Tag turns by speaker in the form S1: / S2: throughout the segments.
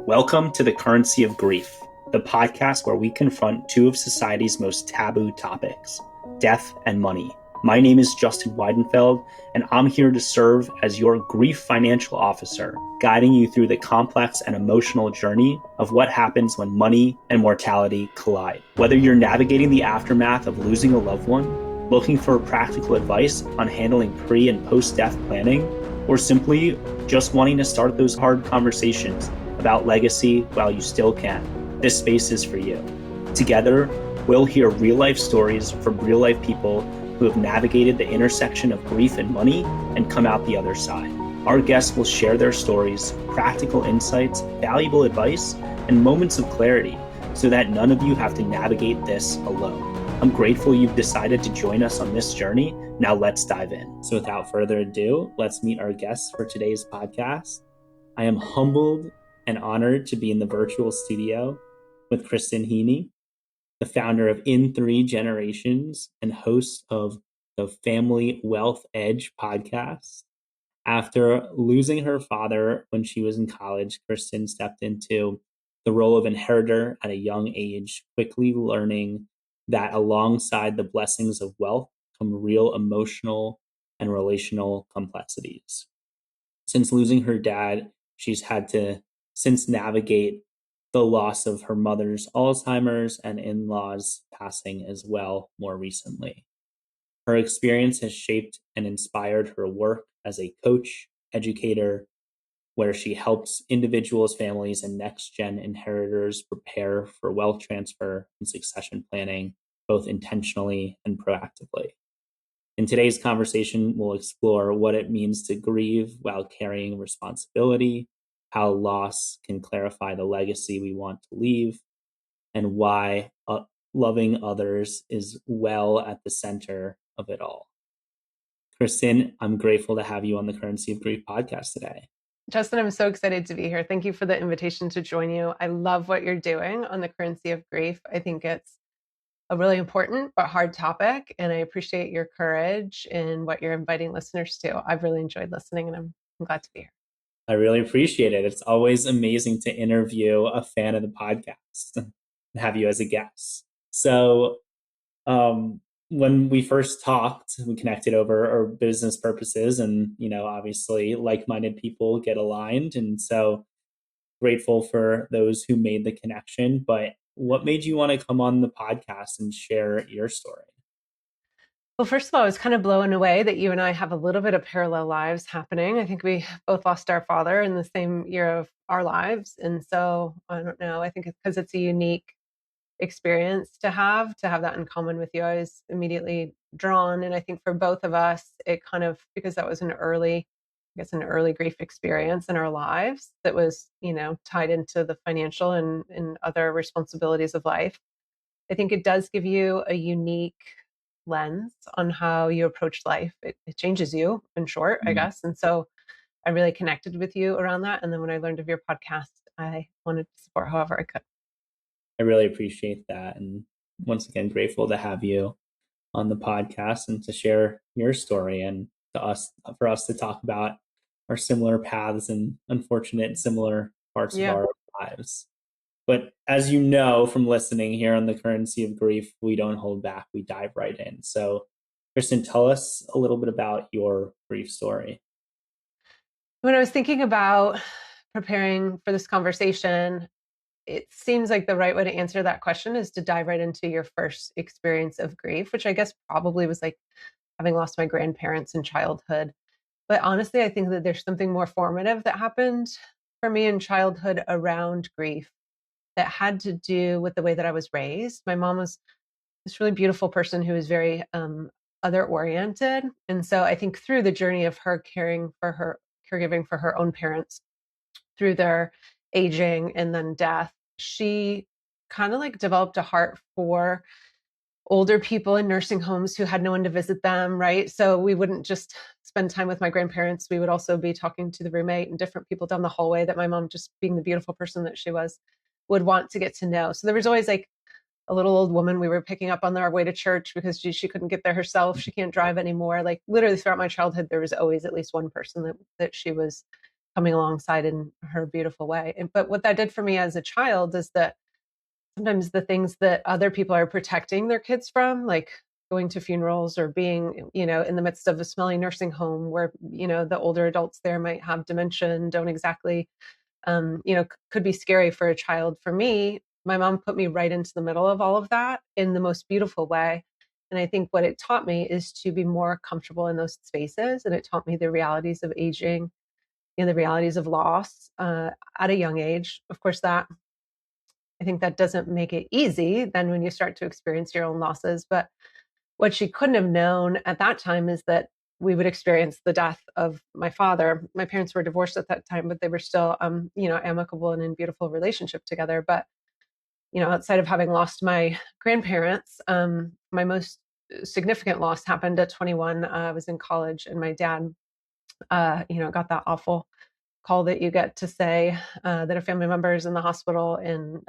S1: Welcome to The Currency of Grief, the podcast where we confront two of society's most taboo topics, death and money. My name is Justin Weidenfeld, and I'm here to serve as your grief financial officer, guiding you through the complex and emotional journey of what happens when money and mortality collide. Whether you're navigating the aftermath of losing a loved one, looking for practical advice on handling pre- and post-death planning, or simply just wanting to start those hard conversations about legacy while you still can, this space is for you. Together, we'll hear real-life stories from real-life people who have navigated the intersection of grief and money and come out the other side. Our guests will share their stories, practical insights, valuable advice, and moments of clarity so that none of you have to navigate this alone. I'm grateful you've decided to join us on this journey. Now let's dive in. So without further ado, let's meet our guests for today's podcast. I am humbled and honored to be in the virtual studio with Kristen Heaney, the founder of In Three Generations and host of the Family Wealth Edge podcast. After losing her father when she was in college, Kristen stepped into the role of inheritor at a young age, quickly learning that alongside the blessings of wealth come real emotional and relational complexities. Since losing her dad, she's had to since navigate the loss of her mother's Alzheimer's and in-laws passing as well more recently. Her experience has shaped and inspired her work as a coach, educator, where she helps individuals, families, and next-gen inheritors prepare for wealth transfer and succession planning, both intentionally and proactively. In today's conversation, we'll explore what it means to grieve while carrying responsibility, how loss can clarify the legacy we want to leave, and why loving others is well at the center of it all. Kristen, I'm grateful to have you on the Currency of Grief podcast today.
S2: Justin, I'm so excited to be here. Thank you for the invitation to join you. I love what you're doing on the Currency of Grief. I think it's a really important but hard topic, and I appreciate your courage in what you're inviting listeners to. I've really enjoyed listening, and I'm glad to be here.
S1: I really appreciate it. It's always amazing to interview a fan of the podcast and have you as a guest. So when we first talked, we connected over our business purposes, and obviously like-minded people get aligned, and so grateful for those who made the connection. But what made you want to come on the podcast and share your story?
S2: Well, first of all, I was kind of blown away that you and I have a little bit of parallel lives happening. I think we both lost our father in the same year of our lives. And so I don't know, I think it's because it's a unique experience to have that in common with you. I was immediately drawn. And I think for both of us, it kind of, because that was an early grief experience in our lives that was, tied into the financial and other responsibilities of life. I think it does give you a unique lens on how you approach life. It changes you, in short, I guess. And so I really connected with you around that. And then when I learned of your podcast, I wanted to support however I could.
S1: I really appreciate that. And once again, grateful to have you on the podcast and to share your story and for us to talk about our similar paths and unfortunate similar parts of our lives. But as you know from listening here on the Currency of Grief, we don't hold back. We dive right in. So, Kristen, tell us a little bit about your grief story.
S2: When I was thinking about preparing for this conversation, it seems like the right way to answer that question is to dive right into your first experience of grief, which I guess probably was like having lost my grandparents in childhood. But honestly, I think that there's something more formative that happened for me in childhood around grief that had to do with the way that I was raised. My mom was this really beautiful person who was very other oriented. And so I think through the journey of her caregiving for her own parents through their aging and then death, she kind of like developed a heart for older people in nursing homes who had no one to visit them, right? So we wouldn't just spend time with my grandparents. We would also be talking to the roommate and different people down the hallway that my mom, just being the beautiful person that she was, would want to get to know. So there was always like a little old woman we were picking up on our way to church because she couldn't get there herself. She can't drive anymore. Like literally throughout my childhood, there was always at least one person that she was coming alongside in her beautiful way. But what that did for me as a child is that sometimes the things that other people are protecting their kids from, like going to funerals or being, in the midst of a smelly nursing home where, the older adults there might have dementia and don't exactly, could be scary for a child. For me, my mom put me right into the middle of all of that in the most beautiful way. And I think what it taught me is to be more comfortable in those spaces. And it taught me the realities of aging and the realities of loss at a young age. Of course, I think that doesn't make it easy then when you start to experience your own losses. But what she couldn't have known at that time is that we would experience the death of my father. My parents were divorced at that time, but they were still, amicable and in beautiful relationship together. But, outside of having lost my grandparents, my most significant loss happened at 21. I was in college, and my dad, got that awful call that you get to say that a family member is in the hospital, and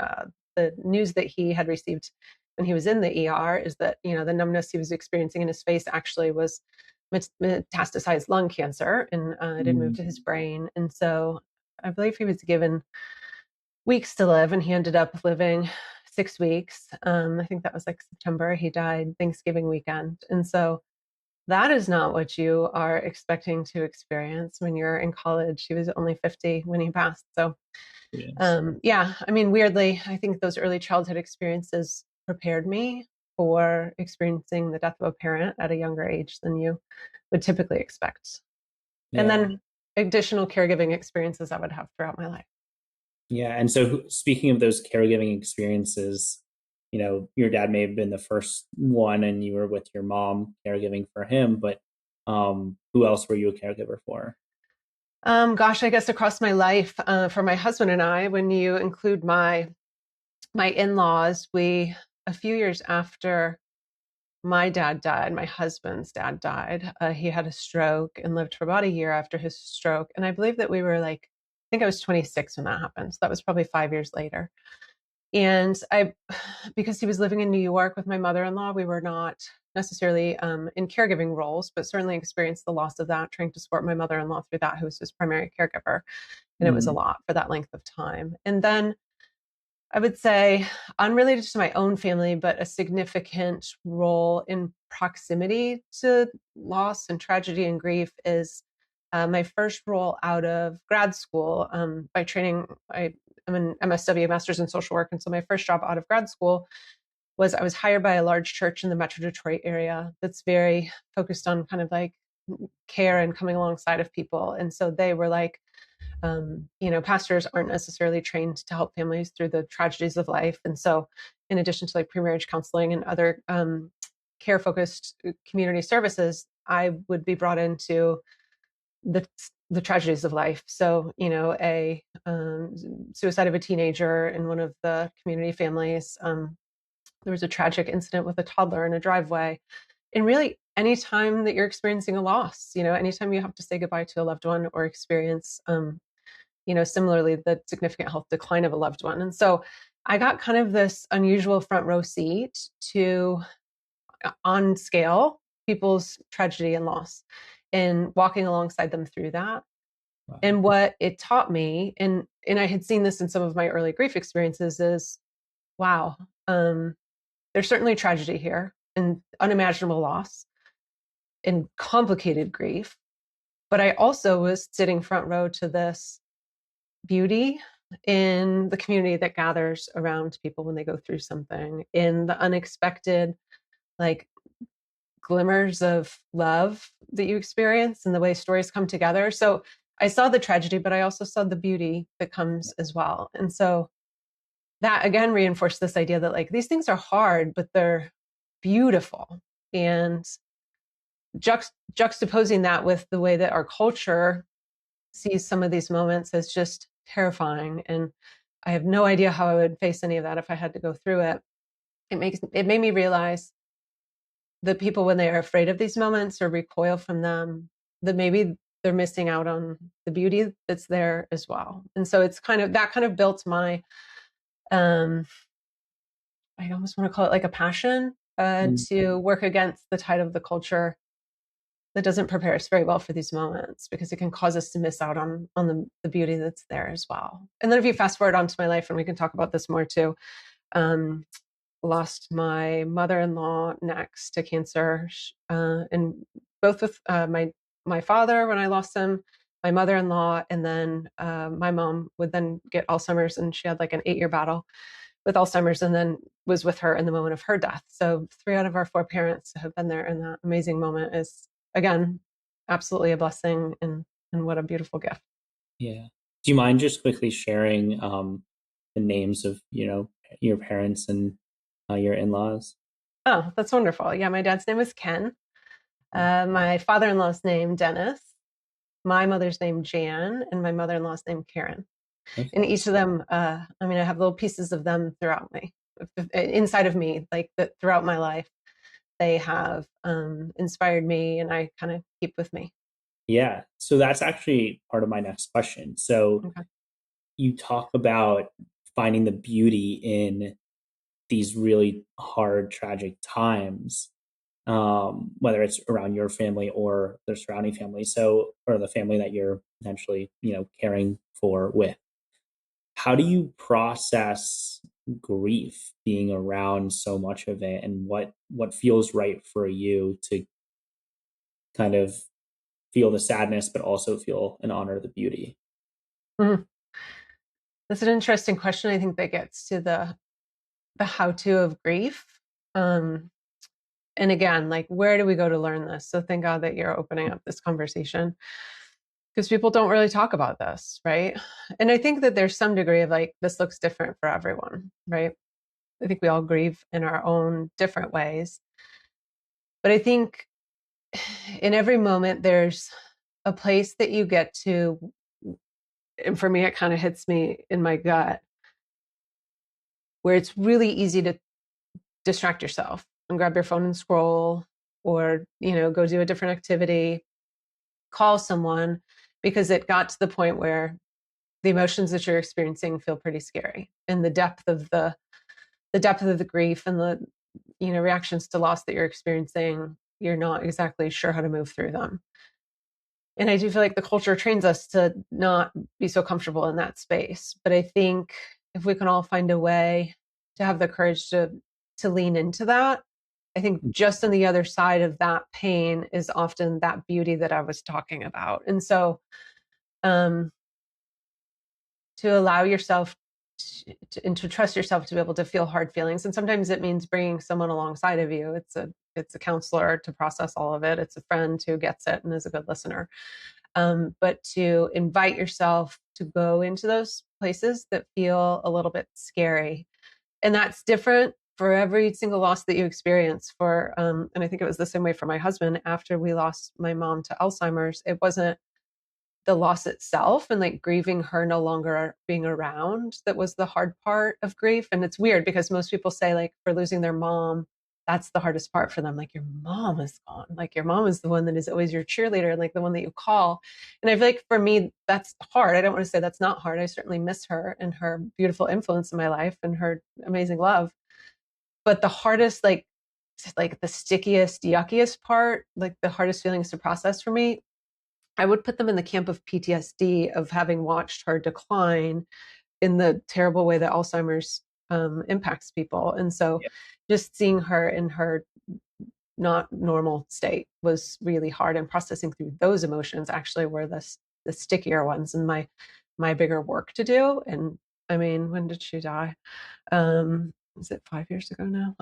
S2: the news that he had received when he was in the ER is that the numbness he was experiencing in his face actually was metastasized lung cancer, and it had moved to his brain. And so I believe he was given weeks to live, and he ended up living 6 weeks. I think that was like September. He died Thanksgiving weekend. And so that is not what you are expecting to experience when you're in college. He was only 50 when he passed. So,
S1: Yes.
S2: yeah, I mean, weirdly, I think those early childhood experiences prepared me for experiencing the death of a parent at a younger age than you would typically expect. And
S1: Yeah.
S2: then additional caregiving experiences I would have throughout my life.
S1: Yeah. And so, speaking of those caregiving experiences, your dad may have been the first one and you were with your mom caregiving for him, but who else were you a caregiver for?
S2: Gosh, I guess across my life, for my husband and I, when you include my in-laws, a few years after my dad died, my husband's dad died. He had a stroke and lived for about a year after his stroke. And I believe that we were like, I think I was 26 when that happened. So that was probably 5 years later. And because he was living in New York with my mother-in-law, we were not necessarily in caregiving roles, but certainly experienced the loss of that, trying to support my mother-in-law through that, who was his primary caregiver. And it was a lot for that length of time. And then I would say, unrelated to my own family, but a significant role in proximity to loss and tragedy and grief is my first role out of grad school. By training, I'm an MSW, Master's in Social Work. And so my first job out of grad school was I was hired by a large church in the Metro Detroit area that's very focused on kind of like care and coming alongside of people. And so they were like, pastors aren't necessarily trained to help families through the tragedies of life. And so, in addition to like premarriage counseling and other care focused community services, I would be brought into the tragedies of life. So, a suicide of a teenager in one of the community families. There was a tragic incident with a toddler in a driveway. And really, anytime that you're experiencing a loss, anytime you have to say goodbye to a loved one or experience similarly, the significant health decline of a loved one. And so I got kind of this unusual front row seat to, on scale, people's tragedy and loss and walking alongside them through that.
S1: Wow.
S2: And what it taught me, and I had seen this in some of my early grief experiences, is wow, there's certainly tragedy here and unimaginable loss and complicated grief. But I also was sitting front row to this beauty in the community that gathers around people when they go through something, in the unexpected, like glimmers of love that you experience and the way stories come together. So I saw the tragedy, but I also saw the beauty that comes as well. And so that again reinforced this idea that like these things are hard, but they're beautiful. And juxtaposing that with the way that our culture sees some of these moments as just terrifying. And I have no idea how I would face any of that if I had to go through it. It made me realize that people, when they are afraid of these moments or recoil from them, that maybe they're missing out on the beauty that's there as well. And so it's kind of built my, I almost want to call it like a passion to work against the tide of the culture that doesn't prepare us very well for these moments, because it can cause us to miss out on the beauty that's there as well. And then if you fast forward onto my life, and we can talk about this more too, um, lost my mother-in-law next to cancer, and both with my father when I lost him, my mother-in-law, and then my mom would then get Alzheimer's, and she had like an 8-year battle with Alzheimer's, and then was with her in the moment of her death. So 3 out of our 4 parents have been there in that amazing moment. Is, again, absolutely a blessing, and what a beautiful gift.
S1: Yeah. Do you mind just quickly sharing the names of, your parents and your in-laws?
S2: Oh, that's wonderful. Yeah, my dad's name was Ken. My father-in-law's name, Dennis. My mother's name, Jan, and my mother-in-law's name, Karen. And
S1: Okay.
S2: each of them, I have little pieces of them throughout me, inside of me, like that throughout my life. They have inspired me, and I kind of keep with me.
S1: Yeah. So that's actually part of my next question. So
S2: Okay.
S1: you talk about finding the beauty in these really hard, tragic times, whether it's around your family or the surrounding family. So, or the family that you're potentially, caring for with. How do you process grief being around so much of it, and what feels right for you to kind of feel the sadness but also feel and honor the beauty?
S2: Mhm. That's an interesting question. I think that gets to the how-to of grief. Um, and again, like, where do we go to learn this? So thank God that you're opening up this conversation, because people don't really talk about this, right? And I think that there's some degree of like, this looks different for everyone, right? I think we all grieve in our own different ways. But I think in every moment, there's a place that you get to, and for me, it kind of hits me in my gut, where it's really easy to distract yourself and grab your phone and scroll, or, go do a different activity, call someone, because it got to the point where the emotions that you're experiencing feel pretty scary, and the depth of the grief and the reactions to loss that you're experiencing, you're not exactly sure how to move through them. And I do feel like the culture trains us to not be so comfortable in that space. But I think if we can all find a way to have the courage to lean into that, I think just on the other side of that pain is often that beauty that I was talking about. And so, um, to allow yourself and to trust yourself to be able to feel hard feelings. And sometimes it means bringing someone alongside of you. It's a counselor to process all of it. It's a friend who gets it and is a good listener. But to invite yourself to go into those places that feel a little bit scary. And that's different for every single loss that you experience. And I think it was the same way for my husband. After we lost my mom to Alzheimer's, it wasn't the loss itself and like grieving her no longer being around that was the hard part of grief. And it's weird because most people say, like, for losing their mom, that's the hardest part for them. Like, your mom is gone. Like, your mom is the one that is always your cheerleader, like the one that you call. And I feel like for me, that's hard. I don't want to say that's not hard. I certainly miss her and her beautiful influence in my life and her amazing love. But the hardest, like the stickiest, yuckiest part, like the hardest feelings to process for me, I would put them in the camp of PTSD, of having watched her decline in the terrible way that Alzheimer's impacts people. And so
S1: Yeah.
S2: just seeing her in her not normal state was really hard, and processing through those emotions actually were the stickier ones, and my bigger work to do. And I mean, when did she die? Is it 5 years ago now?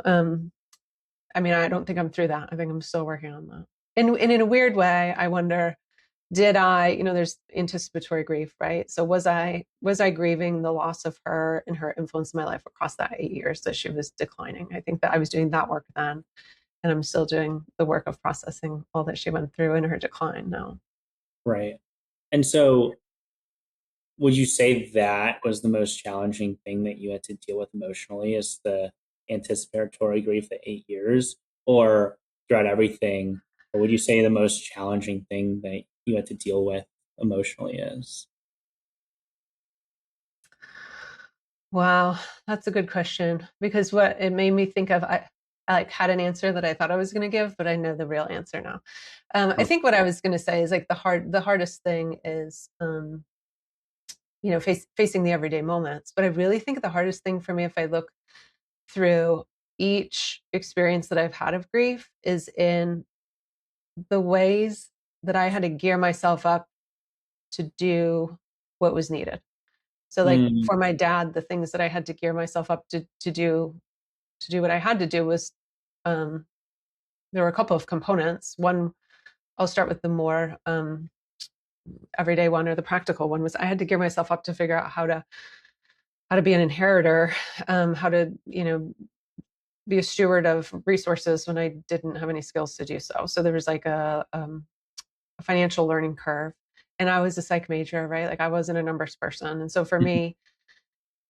S2: I don't think I'm through that. I think I'm still working on that. And in a weird way, I wonder, did I, there's anticipatory grief, right? So was I grieving the loss of her and her influence in my life across that 8 years that she was declining? I think that I was doing that work then, and I'm still doing the work of processing all that she went through in her decline now.
S1: Right. And so would you say that was the most challenging thing that you had to deal with emotionally, is the anticipatory grief, the 8 years, or throughout everything? Or would you say the most challenging thing that you had to deal with emotionally is?
S2: Wow, that's a good question, because what it made me think of, I like had an answer that I thought I was going to give, but I know the real answer now. I
S1: Oh.
S2: think what I was going to say is like the hardest thing is, facing the everyday moments. But I really think the hardest thing for me, if I look through each experience that I've had of grief, is in the ways that I had to gear myself up to do what was needed. So like
S1: Mm,
S2: for my dad, the things that I had to gear myself up to do what I had to do was, um, there were a couple of components. One, I'll start with the more everyday one, or the practical one, was I had to gear myself up to figure out how to be an inheritor, how to be a steward of resources when I didn't have any skills to do so. So there was like a financial learning curve, and I was a psych major, right? Like I wasn't a numbers person, and so for me,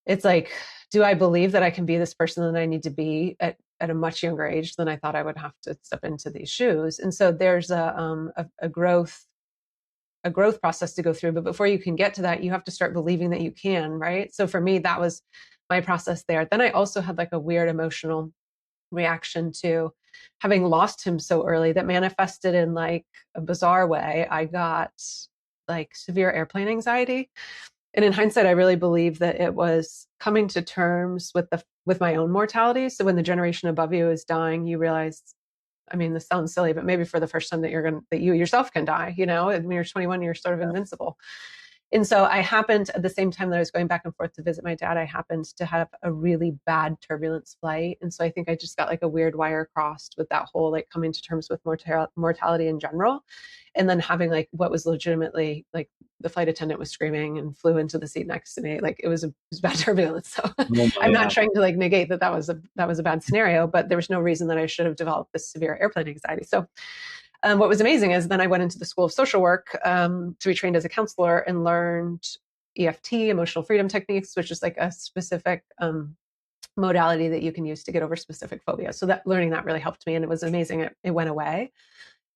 S2: it's like, do I believe that I can be this person that I need to be at a much younger age than I thought I would have to step into these shoes? And so there's a growth process to go through. But before you can get to that, you have to start believing that you can, right? So for me, that was my process there. Then I also had like a weird emotional reaction to having lost him so early that manifested in like a bizarre way. I got like severe airplane anxiety. And in hindsight, I really believe that it was coming to terms with my own mortality. So when the generation above you is dying, you realize, I mean, this sounds silly, but maybe for the first time that you yourself can die, when you're 21, you're sort of invincible. And so I happened, at the same time that I was going back and forth to visit my dad, I happened to have a really bad turbulence flight. And so I think I just got like a weird wire crossed with that whole like coming to terms with mortality in general. And then having like what was legitimately like the flight attendant was screaming and flew into the seat next to me. Like it was bad turbulence. So
S1: oh my
S2: I'm not
S1: God.
S2: trying to like negate that was a bad scenario, but there was no reason that I should have developed this severe airplane anxiety. So what was amazing is then I went into the School of Social Work to be trained as a counselor and learned EFT, emotional freedom techniques, which is like a specific modality that you can use to get over specific phobias. So that learning that really helped me, and it was amazing. It went away,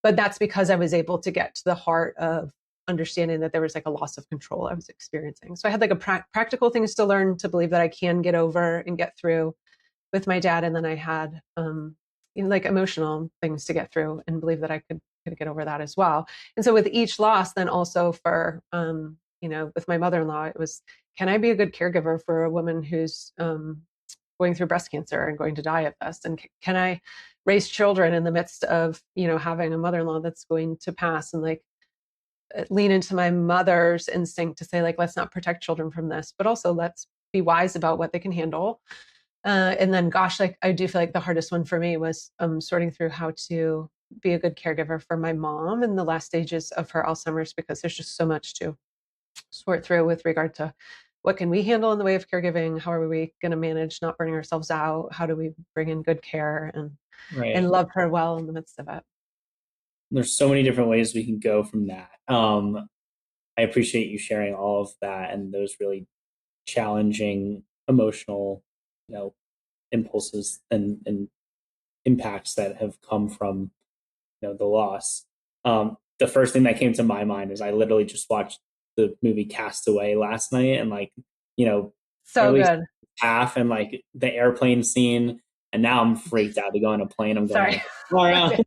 S2: but that's because I was able to get to the heart of understanding that there was like a loss of control I was experiencing. So I had like a practical things to learn to believe that I can get over and get through with my dad, and then I had like emotional things to get through and believe that I could get over that as well. And so with each loss, then also for with my mother-in-law, it was, can I be a good caregiver for a woman who's going through breast cancer and going to die of this, and can I raise children in the midst of having a mother-in-law that's going to pass, and like lean into my mother's instinct to say like, let's not protect children from this, but also let's be wise about what they can handle. And then, gosh, like I do feel like the hardest one for me was sorting through how to be a good caregiver for my mom in the last stages of her Alzheimer's, because there's just so much to sort through with regard to what can we handle in the way of caregiving, how are we going to manage not burning ourselves out, how do we bring in good care and
S1: Right.
S2: love her well in the midst of it.
S1: There's so many different ways we can go from that. I appreciate you sharing all of that and those really challenging emotional, you know, impulses and impacts that have come from, the loss. The first thing that came to my mind is I literally just watched the movie Castaway last night, and like, or
S2: So
S1: at least
S2: good.
S1: half, and like the airplane scene, and now I'm freaked out to go on a plane. I'm going
S2: Sorry.
S1: like tomorrow.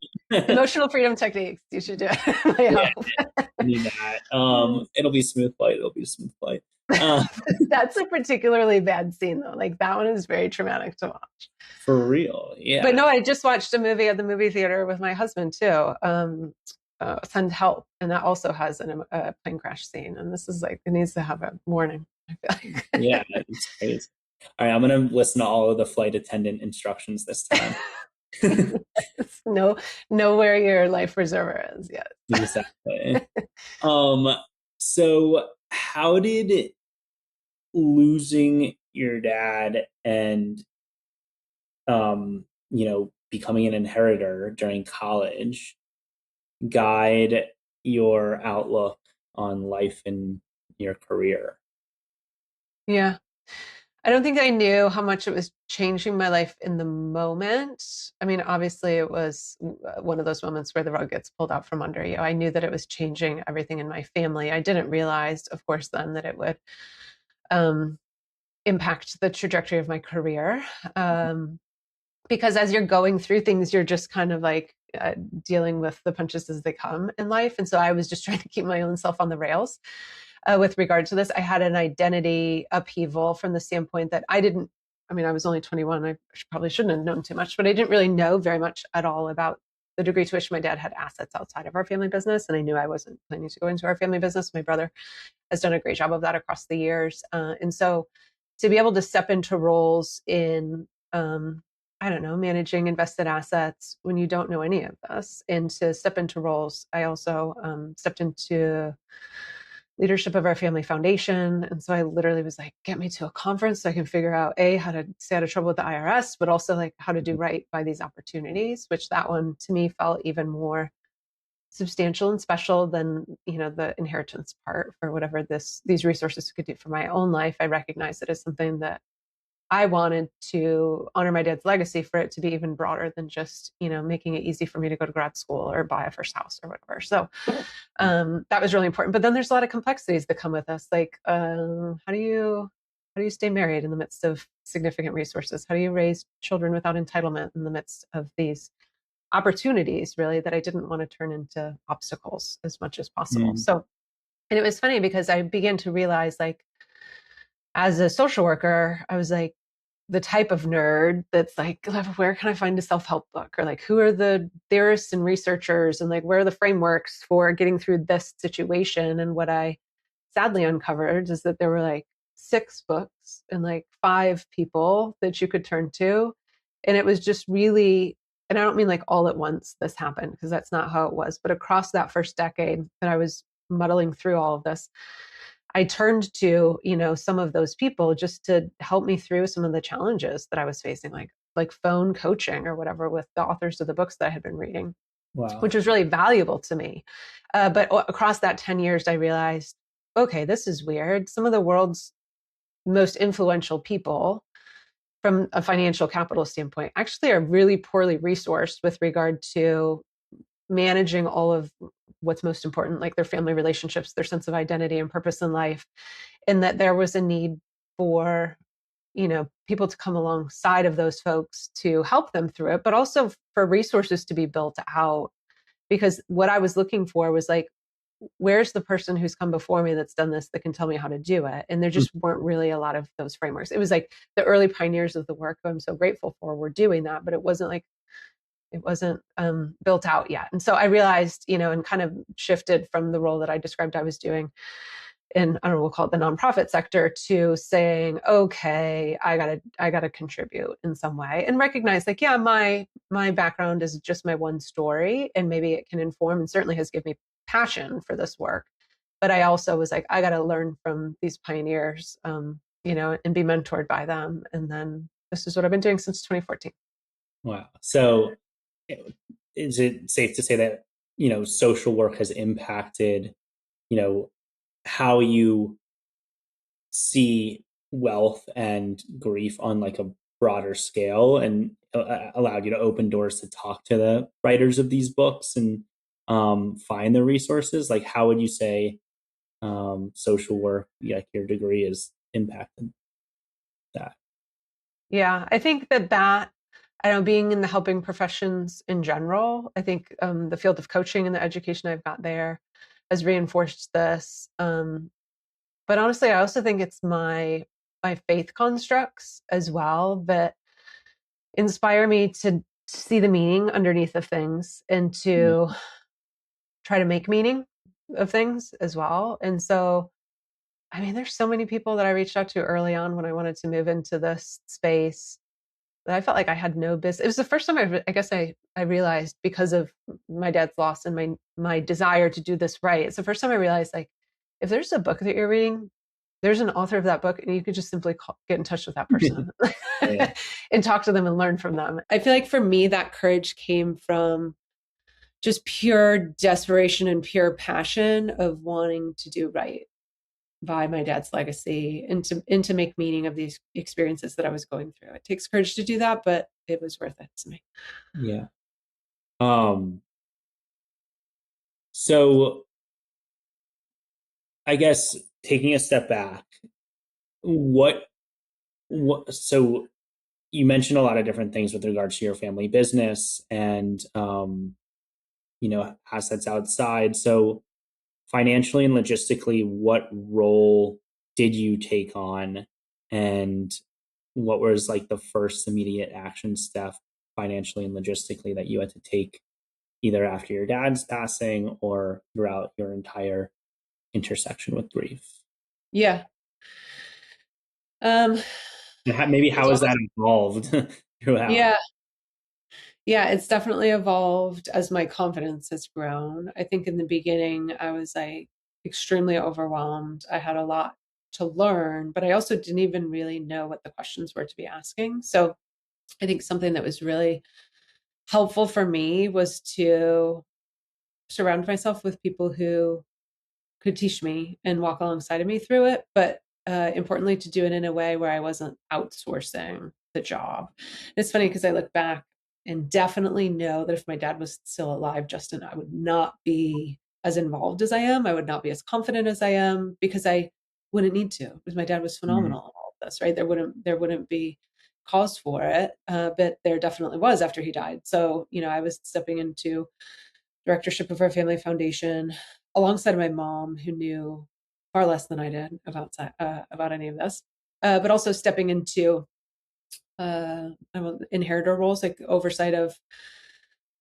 S2: Emotional freedom techniques, you should do it. I
S1: Yeah,
S2: hope.
S1: I need that. It'll be smooth flight. It'll be a smooth flight. Uh,
S2: That's a particularly bad scene though. Like that one is very traumatic to watch.
S1: for real.
S2: But
S1: Yeah.
S2: no, I just watched a movie at the movie theater with my husband too. Send Help, and that also has a plane crash scene. And this is like, it needs to have a warning, I feel
S1: Yeah,
S2: like.
S1: it's crazy. All right, I'm gonna listen to all of the flight attendant instructions this time.
S2: Know where your life preserver is. Yes.
S1: Exactly. Um, so how did losing your dad and becoming an inheritor during college guide your outlook on life and your career?
S2: Yeah. I don't think I knew how much it was changing my life in the moment. I mean, obviously, it was one of those moments where the rug gets pulled out from under you. I knew that it was changing everything in my family. I didn't realize, of course, then that it would um, impact the trajectory of my career. Um, because as you're going through things, you're just kind of like dealing with the punches as they come in life. And so I was just trying to keep my own self on the rails with regard to this. I had an identity upheaval from the standpoint that I was only 21. I probably shouldn't have known too much, but I didn't really know very much at all about the degree to which my dad had assets outside of our family business. And I knew I wasn't planning to go into our family business. My brother has done a great job of that across the years. And so to be able to step into roles in, I don't know, managing invested assets when you don't know any of this, and to step into roles, I also stepped into leadership of our family foundation. And so I literally was like, get me to a conference so I can figure out how to stay out of trouble with the IRS, but also like how to do right by these opportunities, which that one to me felt even more substantial and special than, the inheritance part for whatever these resources could do for my own life. I recognize it as something that I wanted to honor my dad's legacy, for it to be even broader than just, making it easy for me to go to grad school or buy a first house or whatever. So that was really important. But then there's a lot of complexities that come with us. Like, how do you stay married in the midst of significant resources? How do you raise children without entitlement in the midst of these opportunities, really, that I didn't want to turn into obstacles as much as possible? So, and it was funny because I began to realize, like, as a social worker, I was like the type of nerd that's like, where can I find a self-help book? Or like, who are the theorists and researchers? And like, where are the frameworks for getting through this situation? And what I sadly uncovered is that there were like 6 books and like 5 people that you could turn to. And it was just really, and I don't mean like all at once this happened, because that's not how it was, but across that first decade that I was muddling through all of this, I turned to, some of those people just to help me through some of the challenges that I was facing, like phone coaching or whatever with the authors of the books that I had been reading. Wow. Which was really valuable to me. But across that 10 years, I realized, okay, this is weird. Some of the world's most influential people from a financial capital standpoint actually are really poorly resourced with regard to managing all of what's most important, like their family relationships, their sense of identity and purpose in life. And that there was a need for, people to come alongside of those folks to help them through it, but also for resources to be built out. Because what I was looking for was like, where's the person who's come before me that's done this that can tell me how to do it? And there just weren't really a lot of those frameworks. It was like the early pioneers of the work who I'm so grateful for were doing that, but it wasn't built out yet. And so I realized, and kind of shifted from the role that I described I was doing in, I don't know, we'll call it the nonprofit sector, to saying, okay, I gotta contribute in some way, and recognize like, yeah, my background is just my one story, and maybe it can inform and certainly has given me passion for this work. But I also was like, I gotta learn from these pioneers, and be mentored by them. And then this is what I've been doing since 2014.
S1: Wow. So is it safe to say that, social work has impacted, how you see wealth and grief on like a broader scale, and allowed you to open doors to talk to the writers of these books and find the resources? Like, how would you say social work, like your degree, has impacted that?
S2: Yeah, I think that I know, being in the helping professions in general, I think the field of coaching and the education I've got there has reinforced this. But honestly, I also think it's my faith constructs as well that inspire me to see the meaning underneath of things, and to try to make meaning of things as well. And so, I mean, there's so many people that I reached out to early on when I wanted to move into this space that I felt like I had no business. It was the first time I guess I realized, because of my dad's loss and my desire to do this right. It's the first time I realized, like, if there's a book that you're reading, there's an author of that book, and you could just simply get in touch with that person and talk to them and learn from them. I feel like for me, that courage came from just pure desperation and pure passion of wanting to do right by my dad's legacy, and to make meaning of these experiences that I was going through. It takes courage to do that, but it was worth it to me.
S1: Yeah. So I guess taking a step back, so you mentioned a lot of different things with regards to your family business and assets outside. So financially and logistically, what role did you take on, and what was like the first immediate action step financially and logistically that you had to take either after your dad's passing or throughout your entire intersection with grief?
S2: Yeah. Um,
S1: And maybe
S2: it's
S1: how has that
S2: almost,
S1: evolved throughout?
S2: yeah. Yeah, it's definitely evolved as my confidence has grown. I think in the beginning, I was like extremely overwhelmed. I had a lot to learn, but I also didn't even really know what the questions were to be asking. So I think something that was really helpful for me was to surround myself with people who could teach me and walk alongside of me through it, but importantly, to do it in a way where I wasn't outsourcing the job. And it's funny because I look back and definitely know that if my dad was still alive, Justin, I would not be as involved as I am. I would not be as confident as I am because I wouldn't need to, because my dad was
S1: Mm.
S2: phenomenal in all of this, right? There wouldn't be cause for it, but there definitely was after he died. So, I was stepping into directorship of our family foundation alongside my mom, who knew far less than I did about any of this, but also stepping into inheritor roles, like oversight of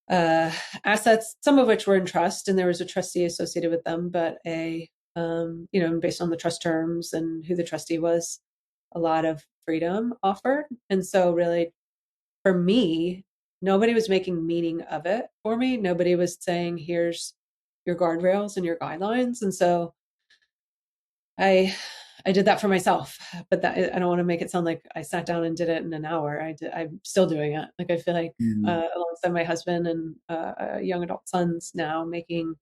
S2: uh, assets, some of which were in trust, and there was a trustee associated with them, but based on the trust terms and who the trustee was, a lot of freedom offered. And so, really, for me, nobody was making meaning of it for me. Nobody was saying, here's your guardrails and your guidelines. And so I did that for myself, but that I don't want to make it sound like I sat down and did it in an hour. I'm still doing it. Like I feel like
S1: Mm.
S2: alongside my husband and young adult sons now, making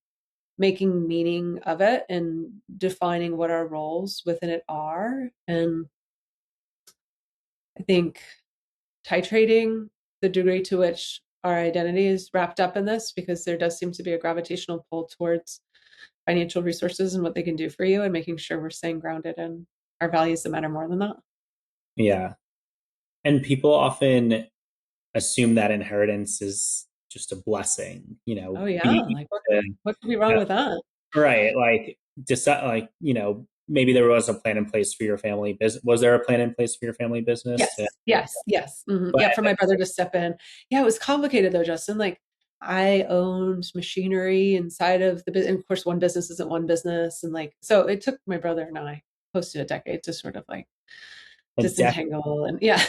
S2: meaning of it and defining what our roles within it are. And I think titrating the degree to which our identity is wrapped up in this, because there does seem to be a gravitational pull towards financial resources and what they can do for you, and making sure we're staying grounded in our values that matter more than that.
S1: Yeah. And people often assume that inheritance is just a blessing,
S2: Oh yeah,
S1: being
S2: like
S1: to,
S2: what could be wrong
S1: uh,
S2: with that?
S1: right. Like, decide, like, maybe there was a plan in place for your family business. Was there a plan in place for your family business?
S2: Yes, yes, yes.
S1: But
S2: Yeah, for my brother to step in. Yeah, it was complicated though, Justin. Like I owned machinery inside of the business. And of course, one business isn't one business. And like, so it took my brother and I close to a decade to sort of like
S1: a decade,
S2: disentangle. And yeah,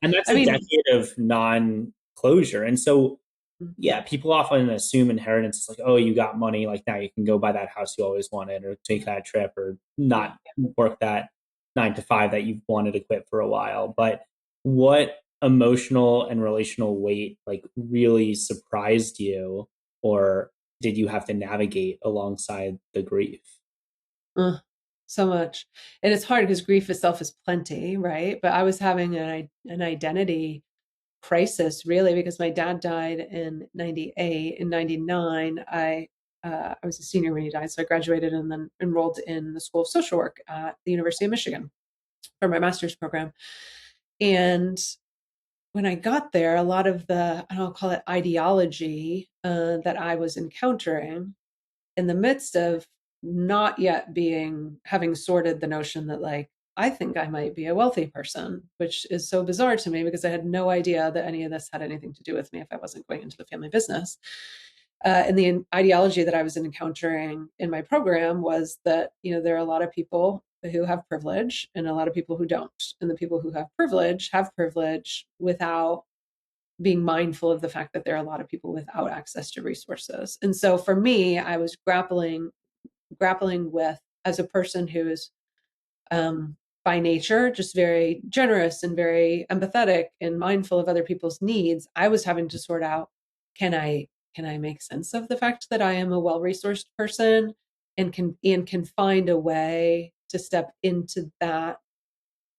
S1: and that's
S2: I
S1: a
S2: mean,
S1: decade of non-closure. And so,
S2: mhm,
S1: yeah, people often assume inheritance is like, oh, you got money, like now you can go buy that house you always wanted, or take that trip, or
S2: yeah.
S1: not work that 9 to 5 that you've wanted to quit for a while. But what emotional and relational weight like really surprised you, or did you have to navigate alongside the grief?
S2: Uh, so much. And it's hard because grief itself is plenty, right? But I was having an identity crisis really because my dad died in 98. In 99, I was a senior when he died. So I graduated and then enrolled in the School of Social Work at the University of Michigan for my master's program. And when I got there, a lot of the, I don't call it ideology that I was encountering in the midst of not yet having sorted the notion that like I think I might be a wealthy person, which is so bizarre to me because I had no idea that any of this had anything to do with me if I wasn't going into the family business. And the ideology that I was encountering in my program was that there are a lot of people who have privilege and a lot of people who don't, and the people who have privilege without being mindful of the fact that there are a lot of people without access to resources. And so for me, I was grappling with, as a person who is by nature just very generous and very empathetic and mindful of other people's needs, I was having to sort out, can I make sense of the fact that I am a well-resourced person and can find a way to step into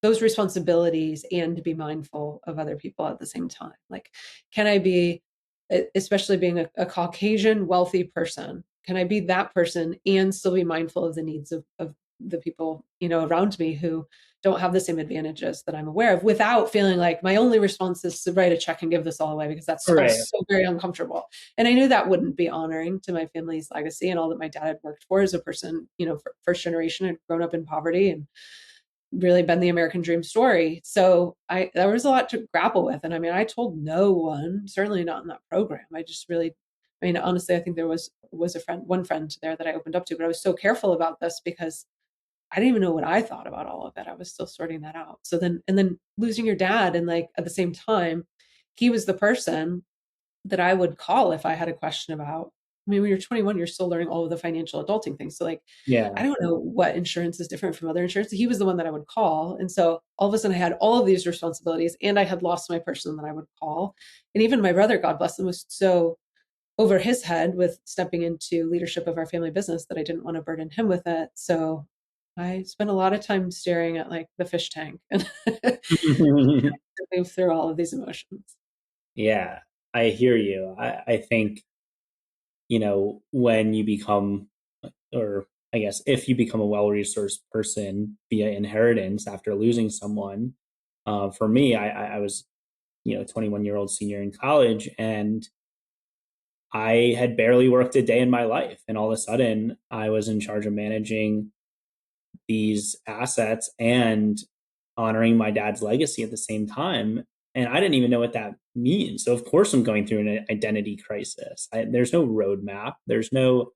S2: those responsibilities and to be mindful of other people at the same time. Like, can I be, especially being a Caucasian wealthy person, can I be that person and still be mindful of the needs of the people, around me who don't have the same advantages that I'm aware of, without feeling like my only response is to write a check and give this all away, because that
S1: Right.
S2: sounds so very uncomfortable. And I knew that wouldn't be honoring to my family's legacy and all that my dad had worked for as a person, first generation, had grown up in poverty and really been the American dream story. So there was a lot to grapple with. And I mean, I told no one, certainly not in that program. Honestly, I think there was one friend there that I opened up to, but I was so careful about this because I didn't even know what I thought about all of it. I was still sorting that out. So then losing your dad, and like at the same time, he was the person that I would call if I had a question about. I mean, when you're 21, you're still learning all of the financial adulting things. So like,
S1: Yeah.
S2: I don't know what insurance is different from other insurance. He was the one that I would call. And so all of a sudden I had all of these responsibilities, and I had lost my person that I would call. And even my brother, God bless him, was so over his head with stepping into leadership of our family business that I didn't want to burden him with it. So I spent a lot of time staring at like the fish tank and move through all of these emotions.
S1: Yeah, I hear you. I think, when you become, or I guess if you become a well-resourced person via inheritance after losing someone, for me, I was, 21-year-old senior in college, and I had barely worked a day in my life. And all of a sudden, I was in charge of managing these assets and honoring my dad's legacy at the same time. And I didn't even know what that means. So, of course, I'm going through an identity crisis. There's no roadmap, there's no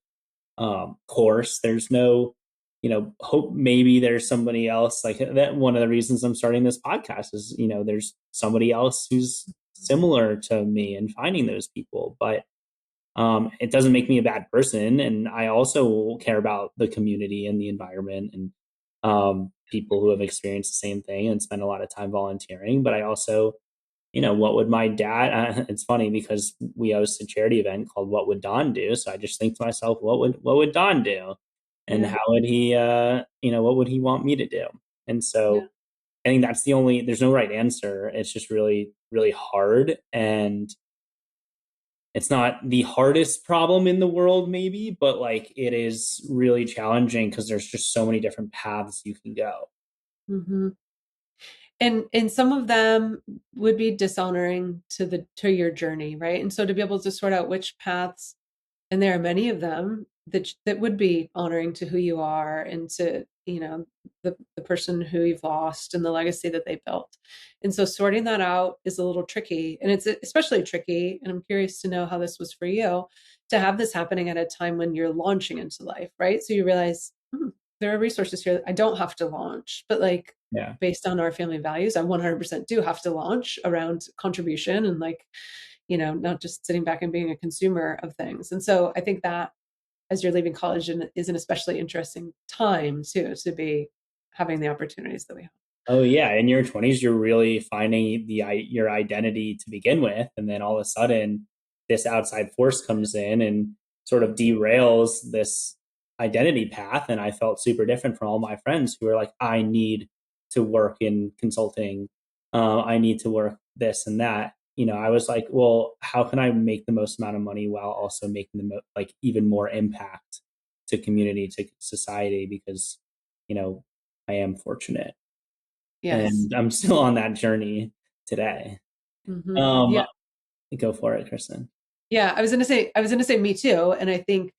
S1: course, there's no, hope maybe there's somebody else like that. One of the reasons I'm starting this podcast is, there's somebody else who's similar to me, and finding those people. But it doesn't make me a bad person. And I also care about the community and the environment, and people who have experienced the same thing and spend a lot of time volunteering. But I also, what would my dad, it's funny because we host a charity event called What Would Don Do? So I just think to myself, what would Don do? And
S2: Yeah.
S1: how would he, what would he want me to do? And
S2: Yeah.
S1: so I think there's no right answer. It's just really, really hard. And it's not the hardest problem in the world, maybe, but like it is really challenging because there's just so many different paths you can go.
S2: Mm-hmm. And some of them would be dishonoring to your journey, right? And so to be able to sort out which paths, and there are many of them that would be honoring to who you are and to the person who you've lost and the legacy that they built. And so sorting that out is a little tricky, and it's especially tricky, and I'm curious to know how this was for you, to have this happening at a time when you're launching into life, right? So you realize, there are resources here that I don't have to launch, but like,
S1: Yeah.
S2: based on our family values, I 100% do have to launch around contribution and like, not just sitting back and being a consumer of things. And so I think that as you're leaving college, and is an especially interesting time too, to be having the opportunities that we have.
S1: Oh yeah, in your 20s, you're really finding your identity to begin with, and then all of a sudden, this outside force comes in and sort of derails this identity path. And I felt super different from all my friends who were like, "I need to work in consulting, I need to work this and that." I was like, "Well, how can I make the most amount of money while also making like even more impact to community, to society?" Because I am fortunate.
S2: Yes.
S1: And I'm still on that journey today.
S2: Mm-hmm.
S1: Um,
S2: Yeah.
S1: Go for it, Kristen.
S2: Yeah. I was gonna say me too. And I think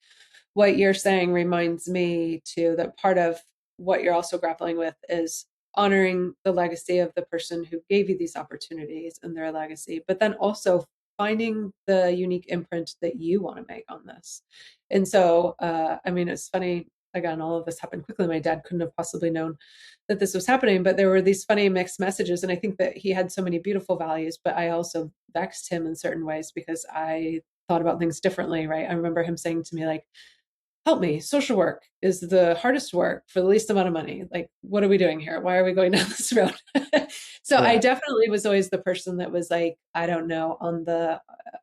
S2: what you're saying reminds me too that part of what you're also grappling with is honoring the legacy of the person who gave you these opportunities and their legacy, but then also finding the unique imprint that you want to make on this. And so, it's funny. Again, all of this happened quickly. My dad couldn't have possibly known that this was happening, but there were these funny mixed messages. And I think that he had so many beautiful values, but I also vexed him in certain ways because I thought about things differently, right? I remember him saying to me, like, help me, social work is the hardest work for the least amount of money. Like, what are we doing here? Why are we going down this road? So I
S1: Yeah.
S2: definitely was always the person that was like, I don't know, on the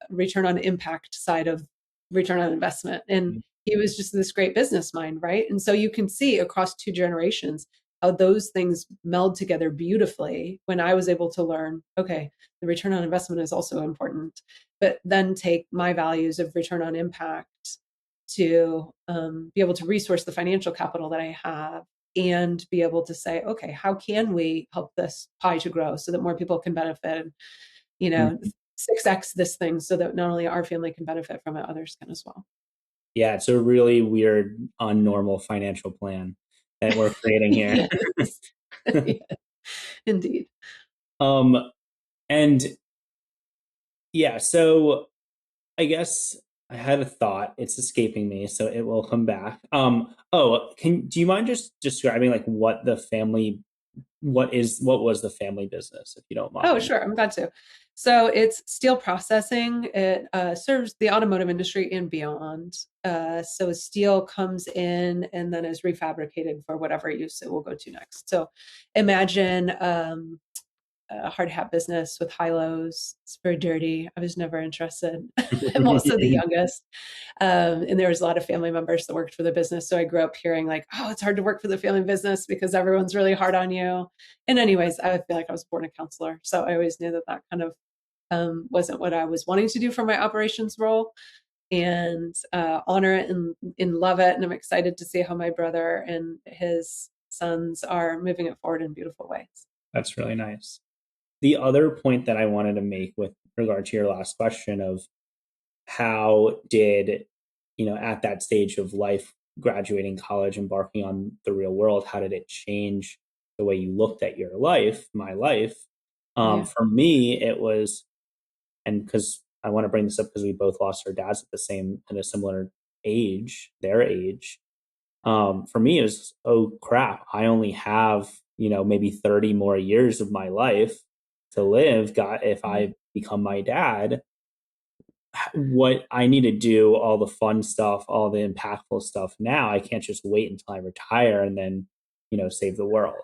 S2: return on impact side of return on investment. And he was just this great business mind, right? And so you can see across two generations how those things meld together beautifully when I was able to learn, okay, the return on investment is also important, but then take my values of return on impact to be able to resource the financial capital that I have and be able to say, okay, how can we help this pie to grow so that more people can benefit, you know,
S1: Mhm.
S2: 6x this thing so that not only our family can benefit from it, others can as well.
S1: Yeah, it's a really weird, unnormal financial plan that we're creating here.
S2: Yes. Yeah, indeed.
S1: um, and yeah, so I guess I had a thought. It's escaping me, so it will come back. Do you mind just describing like what was the family business, if you don't
S2: Oh,
S1: mind?
S2: sure. I'm glad to. So it's steel processing. It serves the automotive industry and beyond. So steel comes in and then is refabricated for whatever use it will go to next. So imagine a hard hat business with high lows. It's very dirty. I was never interested. I'm also the youngest. And there was a lot of family members that worked for the business. So I grew up hearing like, oh, it's hard to work for the family business because everyone's really hard on you. And anyways, I feel like I was born a counselor. So I always knew that that kind of wasn't what I was wanting to do for my operations role, and honor it and love it. And I'm excited to see how my brother and his sons are moving it forward in beautiful ways.
S1: That's really nice. The other point that I wanted to make with regard to your last question of how did, at that stage of life, graduating college, embarking on the real world, how did it change the way you looked at your life, my life?
S2: Yeah.
S1: For me, it was, and because I want to bring this up because we both lost our dads at a similar age, their age. For me, it was, oh crap, I only have, maybe 30 more years of my life to live. God, if
S2: Yeah.
S1: I become my dad, what I need to do, all the fun stuff, all the impactful stuff now. I can't just wait until I retire and then, save the world.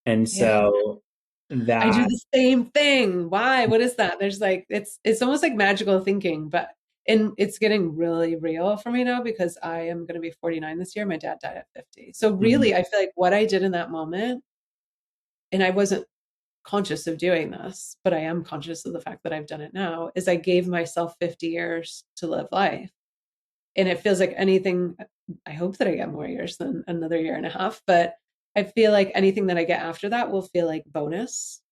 S1: And
S2: Yeah.
S1: so
S2: I do
S1: that,
S2: the same thing. Why? What is that? There's like it's almost like magical thinking, but and it's getting really real for me now because I am going to be 49 this year. My dad died at 50. So
S1: mhm,
S2: really, I feel like what I did in that moment, and I wasn't conscious of doing this, but I am conscious of the fact that I've done it now, is I gave myself 50 years to live life. And it feels like anything, I hope that I get more years than another year and a half, but I feel like anything that I get after that will feel like bonus.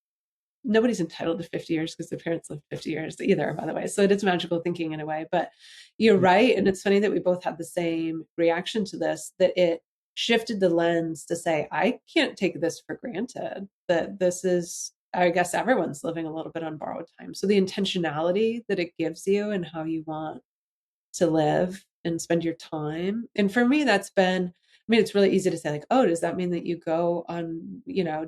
S2: Nobody's entitled to 50 years because their parents lived 50 years either, by the way. So it is magical thinking in a way. But you're right. And it's funny that we both had the same reaction to this, that it shifted the lens to say, I can't take this for granted, that this is, I guess everyone's living a little bit on borrowed time. So the intentionality that it gives you and how you want to live and spend your time. And for me, that's been, I mean, it's really easy to say, like, oh, does that mean that you go on,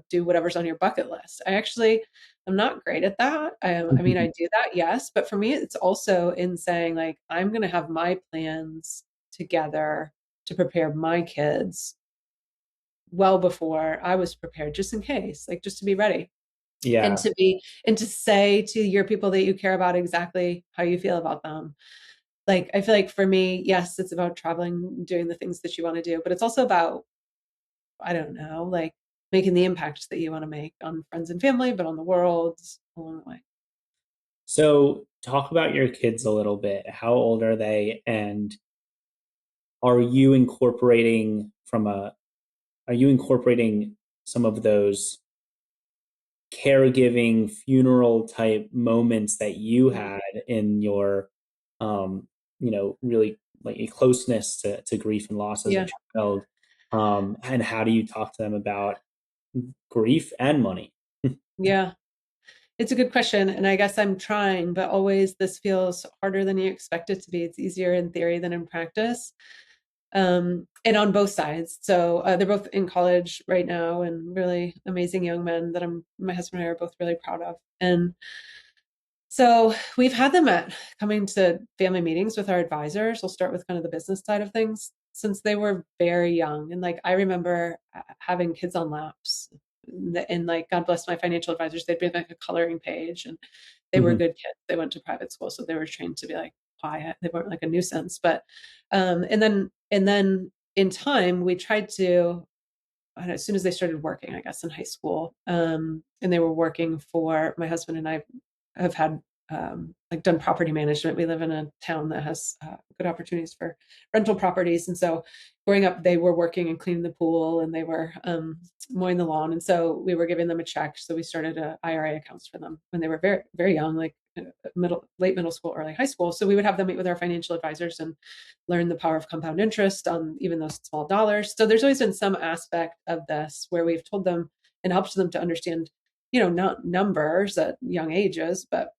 S2: do whatever's on your bucket list? I'm not great at that. I mean, I do that, yes. But for me, it's also in saying, like, I'm going to have my plans together to prepare my kids well before I was prepared, just in case, like, just to be ready and
S1: yeah.
S2: to say to your people that you care about exactly how you feel about them. Like, I feel like for me, yes, it's about traveling, doing the things that you want to do, but it's also about, I don't know, like making the impact that you want to make on friends and family, but on the world along the way.
S1: So talk about your kids a little bit. How old are they? And are you incorporating are you incorporating some of those caregiving funeral type moments that you
S2: Mm.
S1: had in your really like a closeness to grief and loss as a
S2: Yeah.
S1: child, and how do you talk to them about grief and money?
S2: Yeah. It's a good question. And I guess I'm trying, but always this feels harder than you expect it to be. It's easier in theory than in practice. And on both sides. So they're both in college right now and really amazing young men that my husband and I are both really proud of. And so we've had them at coming to family meetings with our advisors. We'll start with kind of the business side of things since they were very young. And like, I remember having kids on laps and like, God bless my financial advisors. They'd bring like a coloring page and they were
S1: Mhm.
S2: good kids. They went to private school. So they were trained to be like quiet. They weren't like a nuisance, but, and then in time we tried to, as soon as they started working, I guess in high school, and they were working for my husband and I have had like done property management. We live in a town that has good opportunities for rental properties. And so growing up, they were working and cleaning the pool, and they were mowing the lawn. And so we were giving them a check. So we started IRA accounts for them when they were very, very young, like late middle school, early high school. So we would have them meet with our financial advisors and learn the power of compound interest on even those small dollars. So there's always been some aspect of this where we've told them and helped them to understand, not numbers at young ages, but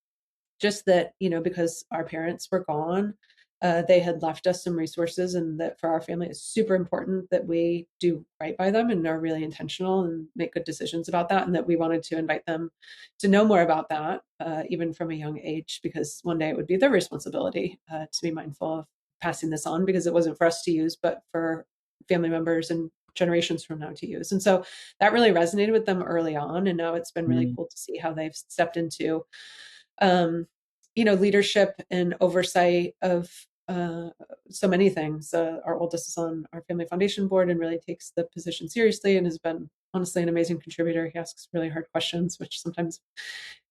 S2: just that, because our parents were gone, they had left us some resources, and that for our family, it's super important that we do right by them and are really intentional and make good decisions about that. And that we wanted to invite them to know more about that, even from a young age, because one day it would be their responsibility to be mindful of passing this on, because it wasn't for us to use, but for family members and generations from now to use. And so that really resonated with them early on. And now it's been really cool to see how they've stepped into leadership and oversight of so many things. Our oldest is on our family foundation board and really takes the position seriously, and has been honestly an amazing contributor. He asks really hard questions, which sometimes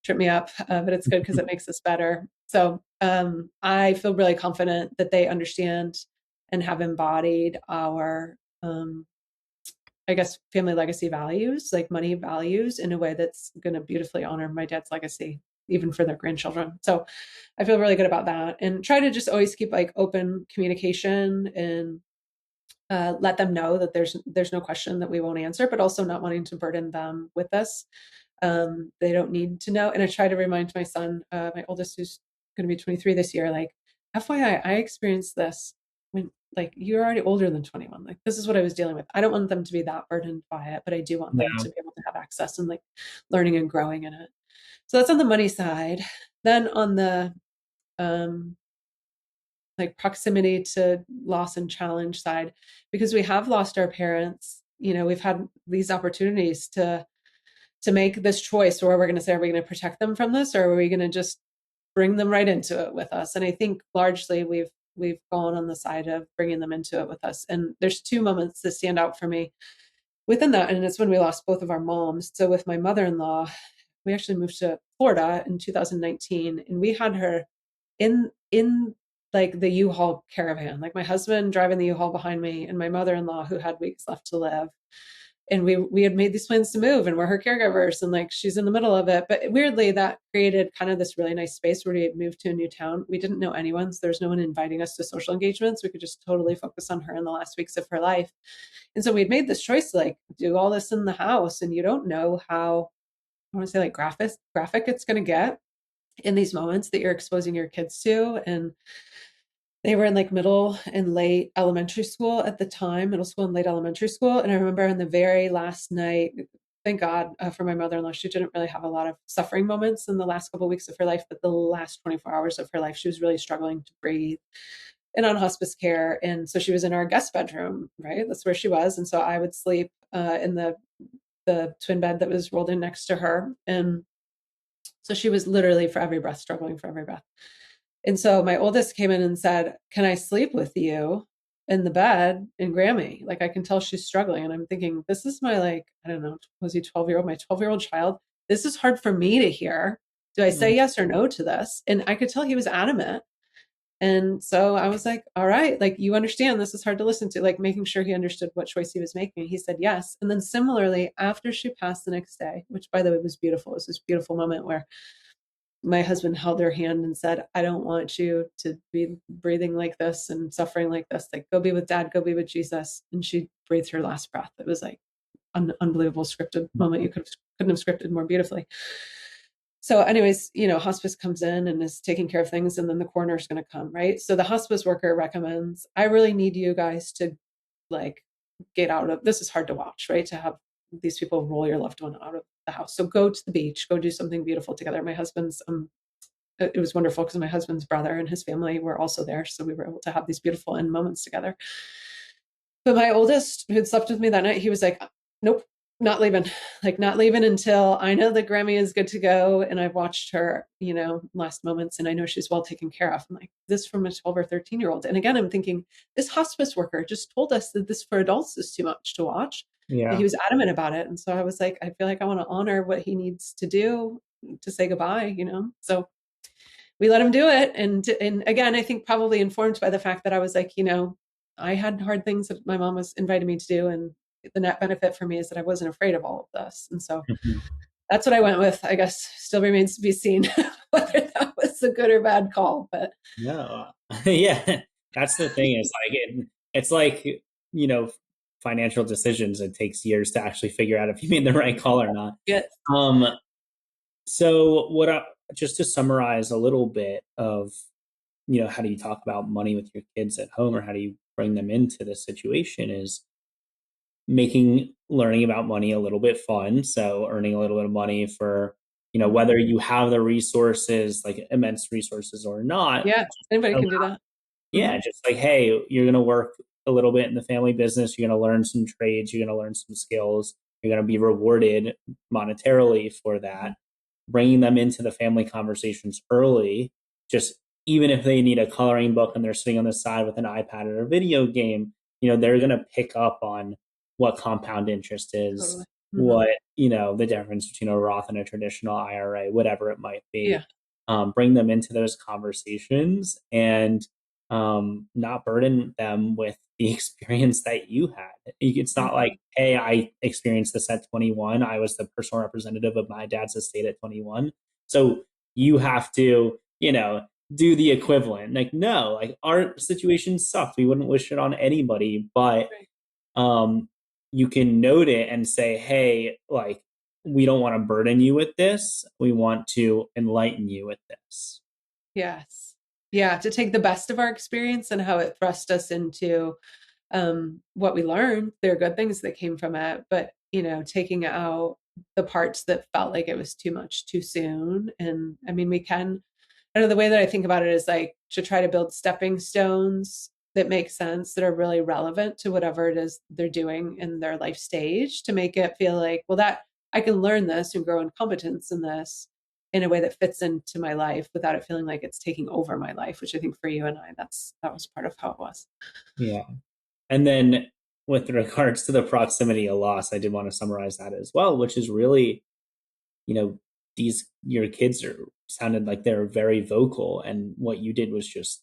S2: trip me up, but it's good because it makes us better. So I feel really confident that they understand and have embodied our, family legacy values, like money values, in a way that's going to beautifully honor my dad's legacy, even for their grandchildren. So I feel really good about that, and try to just always keep like open communication and let them know that there's no question that we won't answer, but also not wanting to burden them with this. They don't need to know. And I try to remind my son, my oldest, who's going to be 23 this year, like, FYI, I experienced this when, like, you're already older than 21. Like, this is what I was dealing with. I don't want them to be that burdened by it, but I do want them to be able to have access and like learning and growing in it. So that's on the money side. Then on the like proximity to loss and challenge side, because we have lost our parents, we've had these opportunities to make this choice where we're going to say, are we going to protect them from this, or are we going to just bring them right into it with us? And I think largely we've gone on the side of bringing them into it with us. And there's two moments that stand out for me within that. And it's when we lost both of our moms. So with my mother-in-law, we actually moved to Florida in 2019, and we had her in like the U-Haul caravan, like my husband driving the U-Haul behind me, and my mother-in-law, who had weeks left to live. And we had made these plans to move, and we're her caregivers, and like she's in the middle of it. But weirdly, that created kind of this really nice space where we had moved to a new town. We didn't know anyone, so there's no one inviting us to social engagements. We could just totally focus on her in the last weeks of her life. And so we'd made this choice to like do all this in the house, and you don't know how, I want to say, like graphic it's going to get in these moments that you're exposing your kids to. And they were in like middle and late elementary school at the time, middle school and late elementary school. And I remember on the very last night, thank God for my mother-in-law, she didn't really have a lot of suffering moments in the last couple of weeks of her life, but the last 24 hours of her life, she was really struggling to breathe and on hospice care. And so she was in our guest bedroom, right? That's where she was. And so I would sleep in the twin bed that was rolled in next to her. And so she was literally for every breath, struggling for every breath. And so my oldest came in and said, can I sleep with you in the bed in Grammy? Like, I can tell she's struggling. And I'm thinking, this is my, like, I don't know, was he 12-year-old, my 12-year-old child? This is hard for me to hear. Do I say yes or no to this? And I could tell he was adamant. And so I was like, all right, like, you understand this is hard to listen to, like making sure he understood what choice he was making. He said yes. And then similarly, after she passed the next day, which by the way was beautiful, it was this beautiful moment where my husband held her hand and said, I don't want you to be breathing like this and suffering like this. Like, go be with dad, go be with Jesus. And she breathed her last breath. It was like unbelievable scripted moment. You couldn't have scripted more beautifully. So anyways, hospice comes in and is taking care of things, and then the coroner is going to come, right? So the hospice worker recommends, I really need you guys to like get out of, this is hard to watch, right? To have these people roll your loved one out of the house. So go to the beach, go do something beautiful together. My husband's, it was wonderful because my husband's brother and his family were also there. So we were able to have these beautiful end moments together. But my oldest, who had slept with me that night, he was like, nope, not leaving, like not leaving until I know that Grammy is good to go. And I've watched her, last moments, and I know she's well taken care of. I'm like, this from a 12 or 13-year-old. And again, I'm thinking, this hospice worker just told us that this for adults is too much to watch. Yeah. He was adamant about it. And so I was like, I feel like I want to honor what he needs to do to say goodbye, So we let him do it. And again, I think probably informed by the fact that I was like, I had hard things that my mom was inviting me to do. And the net benefit for me is that I wasn't afraid of all of this. And so
S1: Mhm.
S2: that's what I went with. I guess still remains to be seen whether that was a good or bad call. But
S1: No, yeah, that's the thing. Is like it's like financial decisions. It takes years to actually figure out if you made the right call or not.
S2: yes.
S1: Um, so just to summarize a little bit of how do you talk about money with your kids at home, or how do you bring them into this situation, is making learning about money a little bit fun. So earning a little bit of money for whether you have the resources, like immense resources or not.
S2: Yeah. Anybody can do that.
S1: Yeah, just like, hey, you're going to work a little bit in the family business. You're going to learn some trades. You're going to learn some skills. You're going to be rewarded monetarily for that. Bringing them into the family conversations early, just even if they need a coloring book and they're sitting on the side with an iPad or a video game, they're going to pick up on what compound interest is,
S2: Totally. Mm-hmm.
S1: what, the difference between a Roth and a traditional IRA, whatever it might be.
S2: Yeah.
S1: Bring them into those conversations and not burden them with the experience that you had. It's not like, hey, I experienced this at 21. I was the personal representative of my dad's estate at 21. So you have to, do the equivalent. Like, no, like our situation sucked. We wouldn't wish it on anybody, but
S2: Right.
S1: you can note it and say, hey, like, we don't want to burden you with this. We want to enlighten you with this.
S2: Yes. Yeah. To take the best of our experience and how it thrust us into what we learned. There are good things that came from it, but taking out the parts that felt like it was too much too soon. And I mean, I know the way that I think about it is like to try to build stepping stones that make sense, that are really relevant to whatever it is they're doing in their life stage, to make it feel like, well, that I can learn this and grow in competence in this in a way that fits into my life without it feeling like it's taking over my life, which I think for you and I, that was part of how it was.
S1: Yeah. And then with regards to the proximity of loss, I did want to summarize that as well, which is really, your kids sounded like they're very vocal, and what you did was just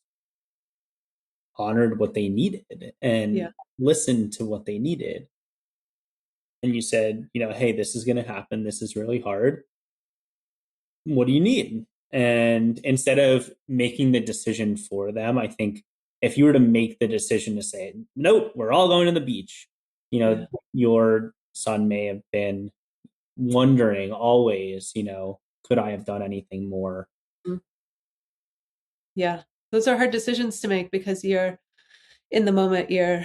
S1: honored what they needed and
S2: Yeah.
S1: listened to what they needed. And you said, hey, this is going to happen. This is really hard. What do you need? And instead of making the decision for them, I think if you were to make the decision to say, nope, we're all going to the beach,
S2: Yeah.
S1: your son may have been wondering always, could I have done anything more?
S2: Mhm. Yeah. Those are hard decisions to make because you're in the moment, you're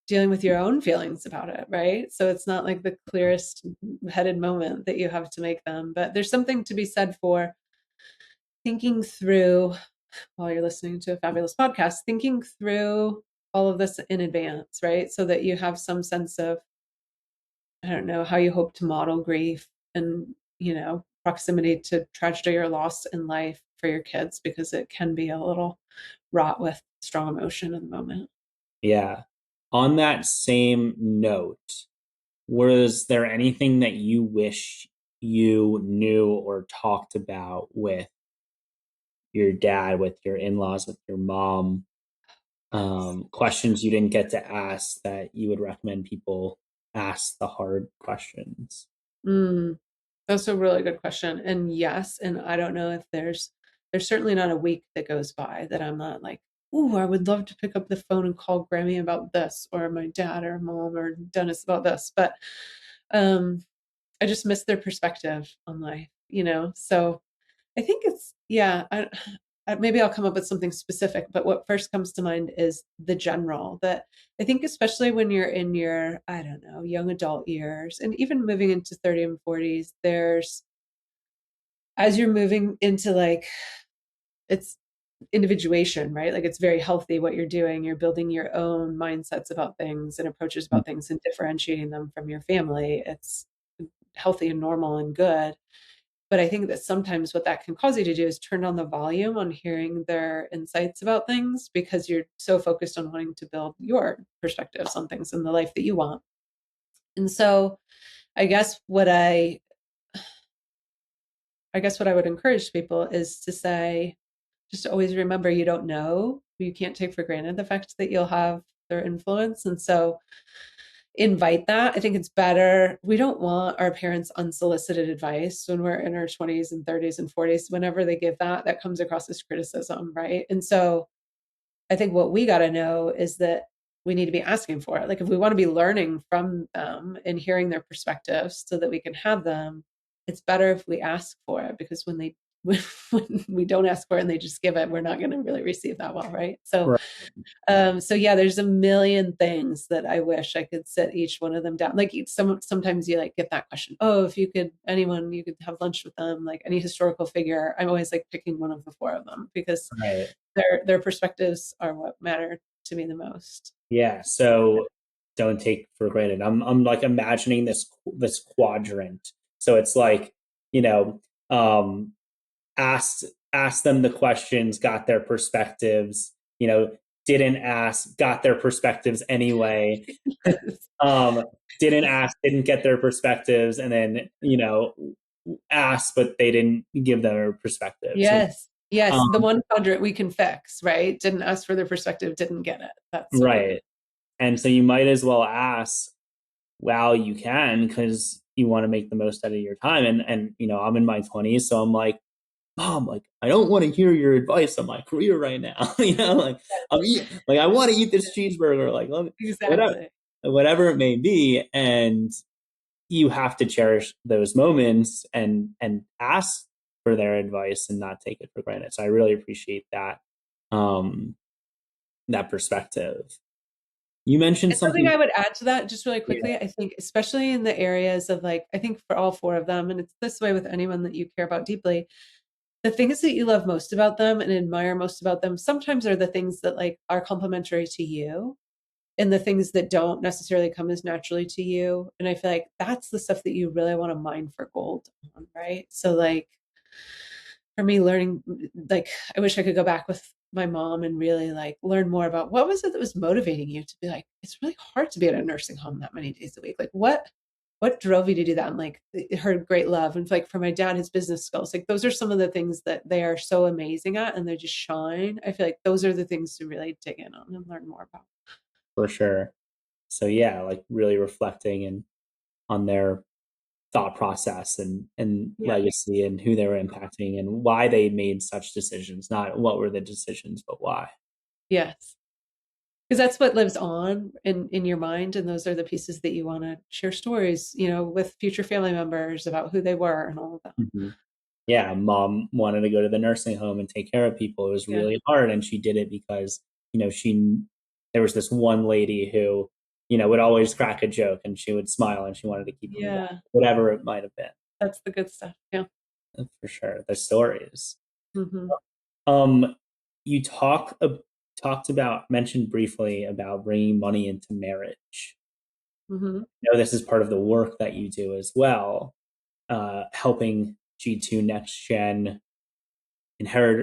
S2: dealing with your own feelings about it, right? So it's not like the clearest headed moment that you have to make them. But there's something to be said for thinking through while you're listening to a fabulous podcast, thinking through all of this in advance, right? So that you have some sense of, I don't know, how you hope to model grief and, proximity to tragedy or loss in life for your kids, because it can be a little wrought with strong emotion in the moment.
S1: Yeah. On that same note, was there anything that you wish you knew or talked about with your dad, with your in-laws, with your mom? Questions you didn't get to ask that you would recommend people ask the hard questions?
S2: Mm, that's a really good question. And yes, and I don't know if there's certainly not a week that goes by that I'm not like, oh, I would love to pick up the phone and call Grammy about this, or my dad or mom or Dennis about this. But um, I just miss their perspective on life. So I think it's, yeah, maybe I'll come up with something specific, but what first comes to mind is the general, that I think, especially when you're in your, I don't know, young adult years, and even moving into 30 and 40s, as you're moving into like, it's individuation, right? Like it's very healthy what you're doing. You're building your own mindsets about things and approaches about things and differentiating them from your family. It's healthy and normal and good. But I think that sometimes what that can cause you to do is turn on the volume on hearing their insights about things, because you're so focused on wanting to build your perspectives on things and the life that you want. And so I guess what I would encourage people is to say, just always remember you don't know. You can't take for granted the fact that you'll have their influence. And so invite that. I think it's better. We don't want our parents' unsolicited advice when we're in our 20s and 30s and 40s. Whenever they give that, that comes across as criticism, right? And so I think what we got to know is that we need to be asking for it. Like if we want to be learning from them and hearing their perspectives so that we can have them, it's better if we ask for it, because when they when we don't ask for it and they just give it, we're not going to really receive that well, right? So
S1: Right.
S2: so yeah, there's a million things that I wish I could sit each one of them down. Like sometimes you like get that question, oh, if you could anyone you could have lunch with them, like any historical figure. I'm always like picking one of the four of them because
S1: Right.
S2: their perspectives are what matter to me the most.
S1: Yeah. So don't take for granted. I'm like imagining this quadrant. So it's like, you know, um, asked asked them the questions, got their perspectives, didn't ask, got their perspectives anyway. um, didn't ask, didn't get their perspectives, and then, asked, but they didn't give their perspectives.
S2: Yes. Yes. The
S1: Um,
S2: one quadrant we can fix, right? Didn't ask for their perspective, didn't get it. That's what we can.
S1: right. And so you might as well ask while you can, because you want to make the most out of your time. And I'm in my 20s, so I'm like, Mom, like, I don't want to hear your advice on my career right now. Like I want to eat this cheeseburger, like
S2: Exactly.
S1: whatever it may be. And you have to cherish those moments and ask for their advice and not take it for granted. So I really appreciate um, that perspective. You mentioned
S2: And something
S1: something.
S2: I would add to that just really
S1: Yeah.
S2: quickly, I think, especially in the areas of like, I think for all four of them, and it's this way with anyone that you care about deeply, the things that you love most about them and admire most about them sometimes are the things that like are complementary to you and the things that don't necessarily come as naturally to you. And I feel like that's the stuff that you really want to mine for gold on, right? So like for me learning, like I wish I could go back with my mom and really like learn more about what was it that was motivating you to be like, it's really hard to be at a nursing home that many days a week. Like what drove you to do that? And like her great love. And like for my dad, his business skills, like those are some of the things that they are so amazing at and they just shine. I feel like those are the things to really dig in on and learn more about.
S1: For sure. So yeah, like really reflecting and on their thought process and
S2: Yeah.
S1: legacy and who they were impacting and why they made such decisions, not what were the decisions, but why.
S2: Yes. Because that's what lives on in your mind. And those are the pieces that you want to share stories, with future family members about who they were and all of that.
S1: Mhm. Yeah, mom wanted to go to the nursing home and take care of people. It was
S2: Yeah.
S1: really hard, and she did it because she there was this one lady who would always crack a joke, and she would smile, and she wanted to keep coming back,
S2: Yeah.
S1: whatever it might have been.
S2: That's the good stuff. Yeah.
S1: For sure, the stories.
S2: Hmm.
S1: Um, you talked about mentioned briefly about bringing money into marriage.
S2: Hmm.
S1: I know this is part of the work that you do as well, helping G2 next gen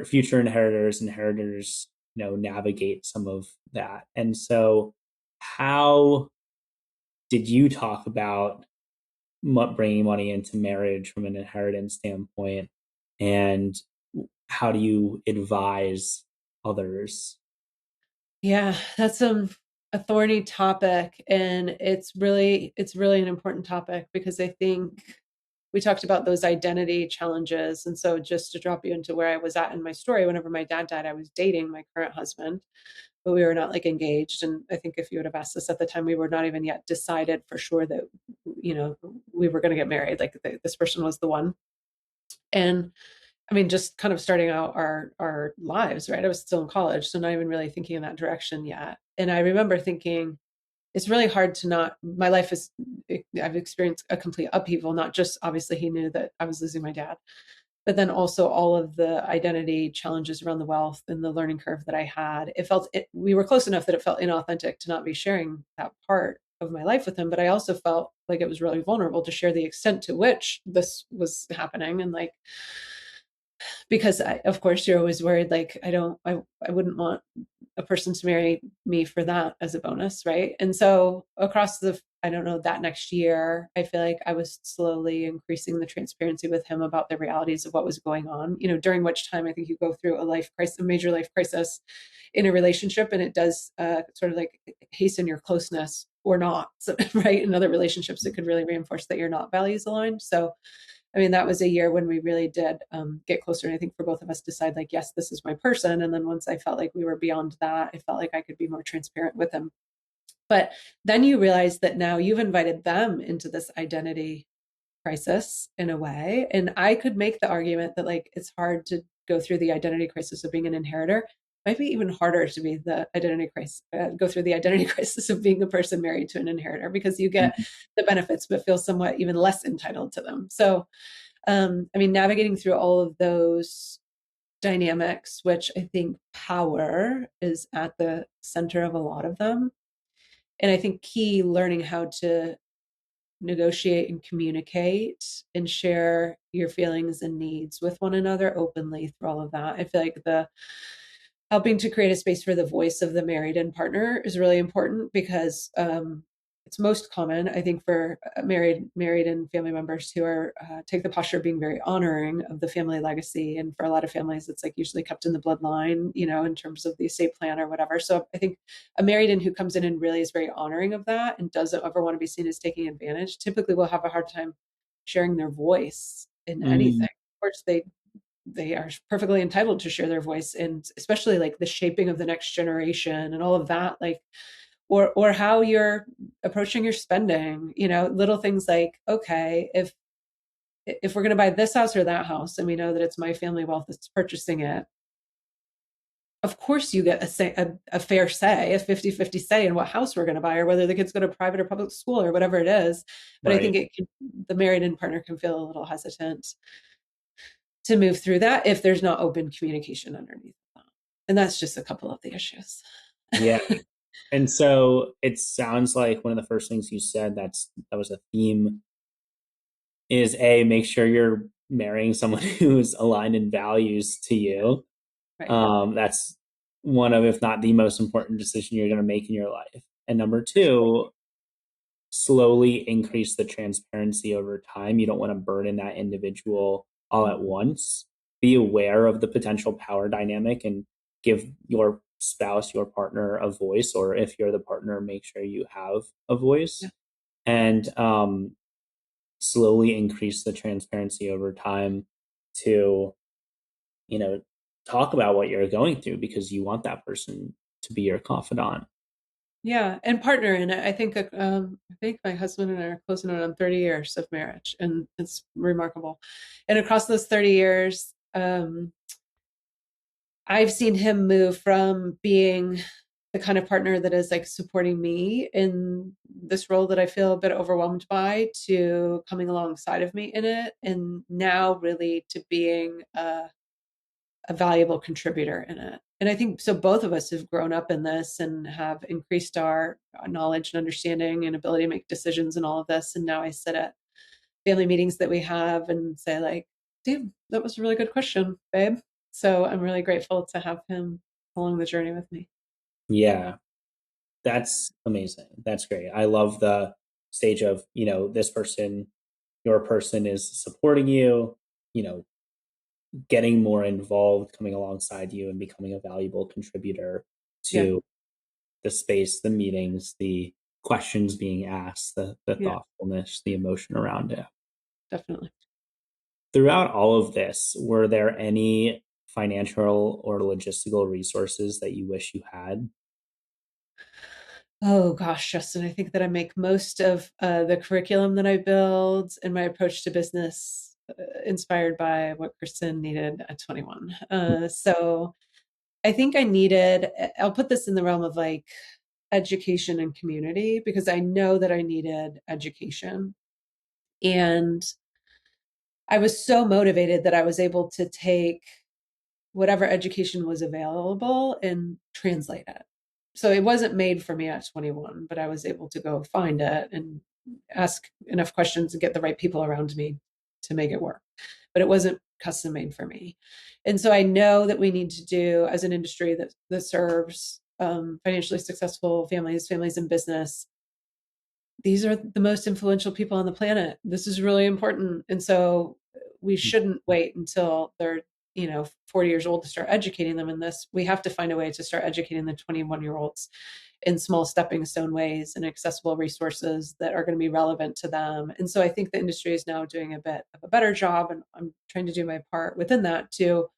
S1: future inheritors, navigate some of that. And so, how did you talk about bringing money into marriage from an inheritance standpoint, and how do you advise others?
S2: Yeah, that's a thorny topic, and it's really an important topic because I think we talked about those identity challenges. And so just to drop you into where I was at in my story, whenever my dad died, I was dating my current husband, but we were not like engaged. And I think if you would have asked us at the time, we were not even yet decided for sure that we were going to get married. Like this person was the one. And I mean, just kind of starting out our lives, right? I was still in college, so not even really thinking in that direction yet. And I remember thinking, it's really hard to not. My life is, I've experienced a complete upheaval. Not just obviously he knew that I was losing my dad, but then also all of the identity challenges around the wealth and the learning curve that I had. We were close enough that it felt inauthentic to not be sharing that part of my life with him. But I also felt like it was really vulnerable to share the extent to which this was happening and like because of course you're always worried, like, I wouldn't want a person to marry me for that as a bonus, right? And so across I don't know, that next year, I feel like I was slowly increasing the transparency with him about the realities of what was going on, during which time I think you go through a major life crisis in a relationship, and it does sort of like hasten your closeness or not. So, right? In other relationships, it could really reinforce that you're not values aligned. So I mean, that was a year when we really did get closer. And I think for both of us decide, like, yes, this is my person. And then once I felt like we were beyond that, I felt like I could be more transparent with him. But then you realize that now you've invited them into this identity crisis in a way. And I could make the argument that, like, it's hard to go through the identity crisis of being an inheritor. It might be even harder to be the identity crisis, go through the identity crisis of being a person married to an inheritor, because you get the benefits, but feel somewhat even less entitled to them. So, I mean, navigating through all of those dynamics, which I think power is at the center of a lot of them. And I think key learning how to negotiate and communicate and share your feelings and needs with one another openly through all of that. I feel like the helping to create a space for the voice of the married in partner is really important, because it's most common, I think, for married and family members who are take the posture of being very honoring of the family legacy. And for a lot of families, it's like usually kept in the bloodline, in terms of the estate plan or whatever. So I think a married in who comes in and really is very honoring of that and doesn't ever want to be seen as taking advantage, typically will have a hard time sharing their voice in anything.
S1: Mm,
S2: Of course, they are perfectly entitled to share their voice, and especially like the shaping of the next generation and all of that, like, or how you're approaching your spending, little things like, okay, if we're going to buy this house or that house, and we know that it's my family wealth that's purchasing it, of course you get a fair say, a 50-50 say in what house we're going to buy, or whether the kids go to private or public school or whatever it is. But I
S1: right.
S2: think the married in partner can feel a little hesitant to move through that if there's not open communication underneath that. And that's just a couple of the issues.
S1: Yeah. And so it sounds like one of the first things you said that was a theme is make sure you're marrying someone who's aligned in values to you.
S2: Right.
S1: That's one of, if not the most important decision you're going to make in your life. And number two, slowly increase the transparency over time. You don't want to burden that individual all at once. Be aware of the potential power dynamic and give your spouse, your partner, a voice, or if you're the partner, make sure you have a voice.
S2: Yeah.
S1: And slowly increase the transparency over time to, talk about what you're going through, because you want that person to be your confidant.
S2: Yeah, and partner in it. I think my husband and I are closing in on 30 years of marriage, and it's remarkable. And across those 30 years, I've seen him move from being the kind of partner that is like supporting me in this role that I feel a bit overwhelmed by, to coming alongside of me in it, and now really to being a valuable contributor in it. And I think so both of us have grown up in this and have increased our knowledge and understanding and ability to make decisions and all of this. And now I sit at family meetings that we have and say, like, dude, that was a really good question, babe. So I'm really grateful to have him along the journey with me.
S1: Yeah, that's amazing. That's great. I love the stage of, this person, your person is supporting you, getting more involved, coming alongside you and becoming a valuable contributor
S2: Yeah.
S1: to the space, the meetings, the questions being asked, the
S2: Yeah,
S1: thoughtfulness, the emotion around it.
S2: definitely.
S1: Throughout all of this, were there any financial or logistical resources that you wish you had?
S2: Oh gosh, Justin, I think that I make most of the curriculum that I build and my approach to business inspired by what Kristen needed at 21. So I think I'll put this in the realm of like education and community, because I know that I needed education. And I was so motivated that I was able to take whatever education was available and translate it. So it wasn't made for me at 21, but I was able to go find it and ask enough questions and get the right people around me to make it work. But it wasn't custom made for me. And so I know that we need to do, as an industry that serves financially successful families in business, these are the most influential people on the planet. This is really important. And so we shouldn't wait until they're, 40 years old to start educating them in this. We have to find a way to start educating the 21-year-olds in small stepping stone ways and accessible resources that are going to be relevant to them. And so I think the industry is now doing a bit of a better job, and I'm trying to do my part within that to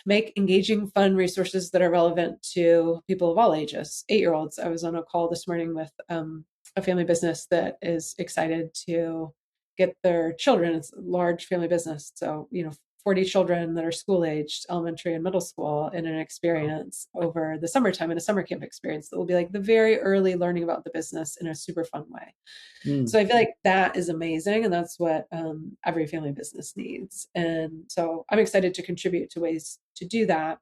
S2: make engaging, fun resources that are relevant to people of all ages. 8-year-olds. I was on a call this morning with a family business that is excited to get their children. It's a large family business. So, 40 children that are school aged, elementary and middle school, in an experience over the summertime, in a summer camp experience that will be like the very early learning about the business in a super fun way. So I feel like that is amazing. And that's what every family business needs. And so I'm excited to contribute to ways to do that.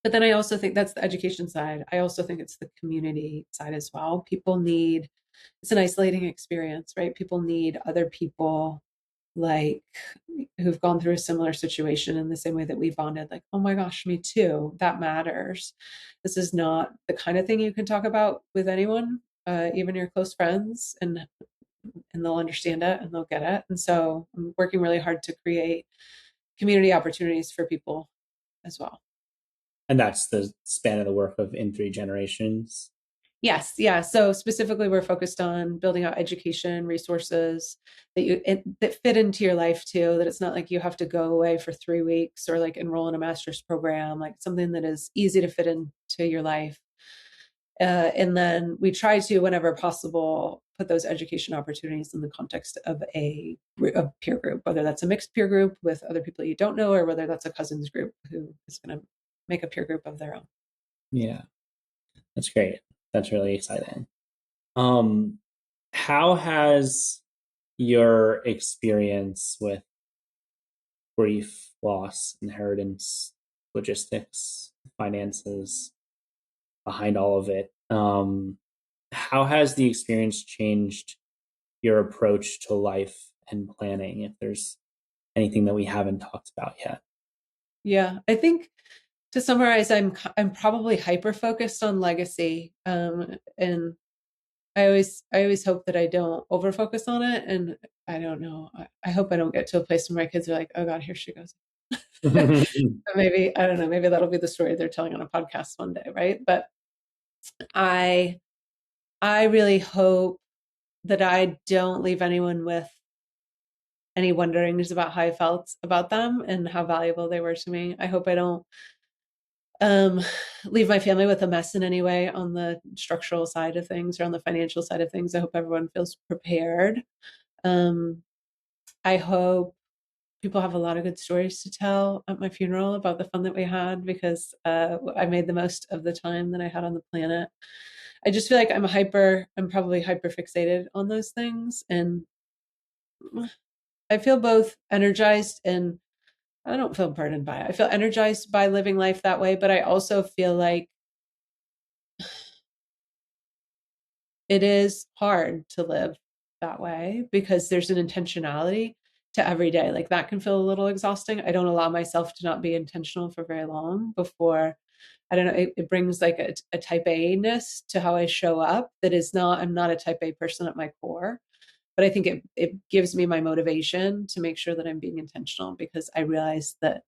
S2: But then I also think that's the education side. I also think it's the community side as well. It's an isolating experience, right? People need other people like who've gone through a similar situation in the same way that we bonded, like, oh my gosh, me too. That matters. This is not the kind of thing you can talk about with anyone, even your close friends, and they'll understand it and they'll get it. And so I'm working really hard to create community opportunities for people as well.
S1: And that's the span of the work of In Three Generations.
S2: Yes. Yeah. So specifically, we're focused on building out education resources that fit into your life too, that it's not like you have to go away for 3 weeks or like enroll in a master's program, like something that is easy to fit into your life. And then we try to, whenever possible, put those education opportunities in the context of a peer group, whether that's a mixed peer group with other people you don't know, or whether that's a cousins group who is going to make a peer group of their own.
S1: Yeah, that's great. That's really exciting. How has your experience with grief, loss, inheritance, logistics, finances, behind all of it, how has the experience changed your approach to life and planning, if there's anything that we haven't talked about yet?
S2: Yeah, I think to summarize, I'm probably hyper focused on legacy, and I always hope that I don't over focus on it. And I don't know. I hope I don't get to a place where my kids are like, "Oh God, here she goes." But maybe I don't know. Maybe that'll be the story they're telling on a podcast one day, right? But I really hope that I don't leave anyone with any wonderings about how I felt about them and how valuable they were to me. I hope I don't leave my family with a mess in any way on the structural side of things or on the financial side of things. I hope everyone feels prepared. I hope people have a lot of good stories to tell at my funeral about the fun that we had, because I made the most of the time that I had on the planet. I just feel like I'm probably hyper fixated on those things. And I feel both energized and I don't feel burdened by it. I feel energized by living life that way, but I also feel like it is hard to live that way because there's an intentionality to every day. Like that can feel a little exhausting. I don't allow myself to not be intentional for very long before, I don't know, it brings like a type A-ness to how I show up that is not, I'm not a type A person at my core. But I think it gives me my motivation to make sure that I'm being intentional, because I realize that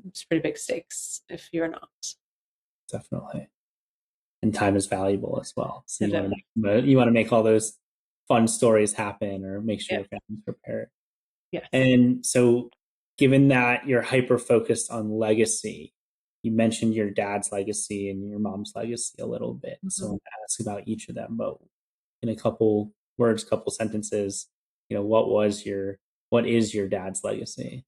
S2: it's pretty big stakes if you're not.
S1: Definitely. And time is valuable as well. So
S2: It
S1: you want to make all those fun stories happen or make sure
S2: Yeah.
S1: your family's prepared.
S2: Yes.
S1: And so given that you're hyper focused on legacy, you mentioned your dad's legacy and your mom's legacy a little bit. So I want to ask about each of them, but in a couple words, couple sentences, what is your dad's legacy?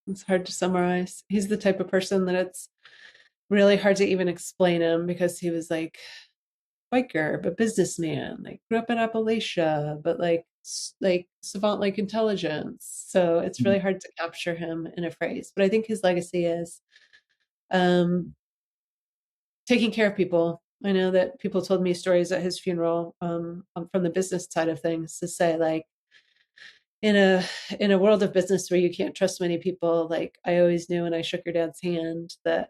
S2: It's hard to summarize. He's the type of person that it's really hard to even explain him, because he was like biker, but businessman, like grew up in Appalachia, but like savant like intelligence. So it's really hard to capture him in a phrase. But I think his legacy is taking care of people, I know that people told me stories at his funeral from the business side of things to say, like, in a world of business where you can't trust many people, like, I always knew when I shook your dad's hand that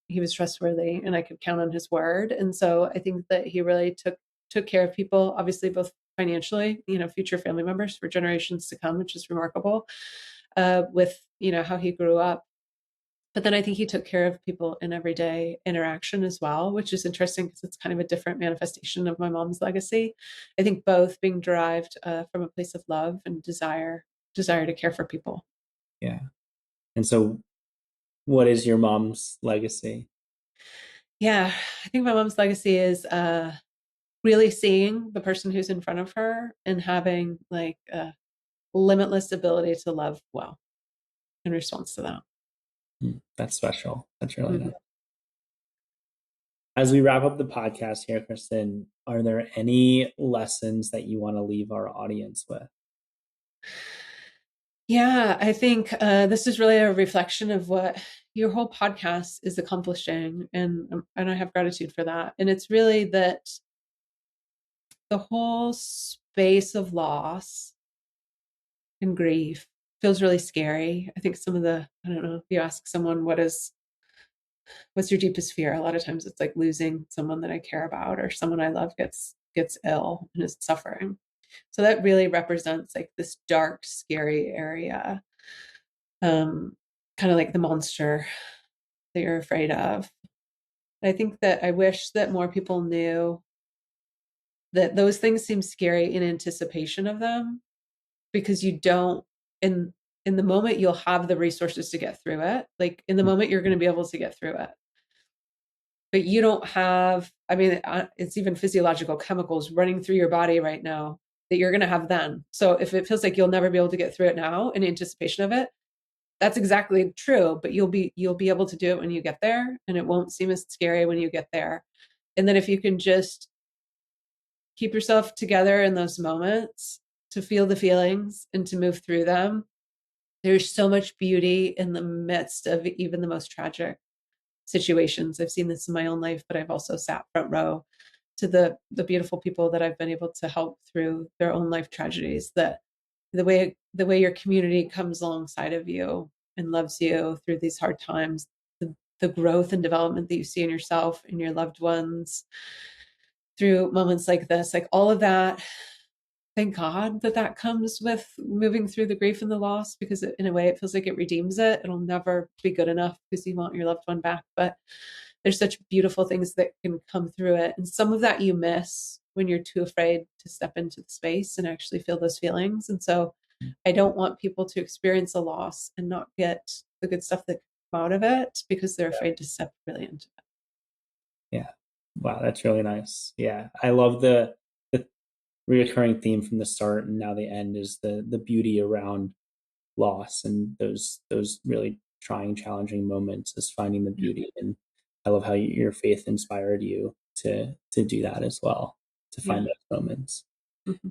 S2: he was trustworthy and I could count on his word. And so I think that he really took care of people, obviously both financially, future family members for generations to come, which is remarkable, with how he grew up. But then I think he took care of people in everyday interaction as well, which is interesting because it's kind of a different manifestation of my mom's legacy. I think both being derived from a place of love and desire to care for people.
S1: Yeah. And so what is your mom's legacy?
S2: Yeah, I think my mom's legacy is really seeing the person who's in front of her and having like a limitless ability to love well in response to that.
S1: That's special. That's really
S2: Mm-hmm.
S1: nice. As we wrap up the podcast here, Kristen, are there any lessons that you want to leave our audience with?
S2: Yeah, I think this is really a reflection of what your whole podcast is accomplishing, and I have gratitude for that. And it's really that the whole space of loss and grief feels really scary. I think I don't know, if you ask someone what's your deepest fear, a lot of times it's like losing someone that I care about or someone I love gets ill and is suffering. So that really represents like this dark, scary area, kind of like the monster that you're afraid of. I think that I wish that more people knew that those things seem scary in anticipation of them, because you don't, in the moment you'll have the resources to get through it. Like in the moment you're going to be able to get through it. But you don't have, I mean, it's even physiological chemicals running through your body right now that you're going to have then. So if it feels like you'll never be able to get through it now in anticipation of it, that's exactly true. But you'll be able to do it when you get there, and it won't seem as scary when you get there. And then if you can just keep yourself together in those moments to feel the feelings and to move through them, there's so much beauty in the midst of even the most tragic situations. I've seen this in my own life, but I've also sat front row to the beautiful people that I've been able to help through their own life tragedies. That the way your community comes alongside of you and loves you through these hard times, the growth and development that you see in yourself and your loved ones through moments like this, like all of that. Thank God that comes with moving through the grief and the loss, because in a way it feels like it redeems it. It'll never be good enough because you want your loved one back, but there's such beautiful things that can come through it. And some of that you miss when you're too afraid to step into the space and actually feel those feelings. And so I don't want people to experience a loss and not get the good stuff that come out of it because they're afraid to step really into it.
S1: Yeah. Wow, that's really nice. Yeah. I love the reoccurring theme from the start and now the end is the beauty around loss and those really trying, challenging moments is finding the beauty. And I love how your faith inspired you to do that as well, to find those moments.
S2: Mm-hmm.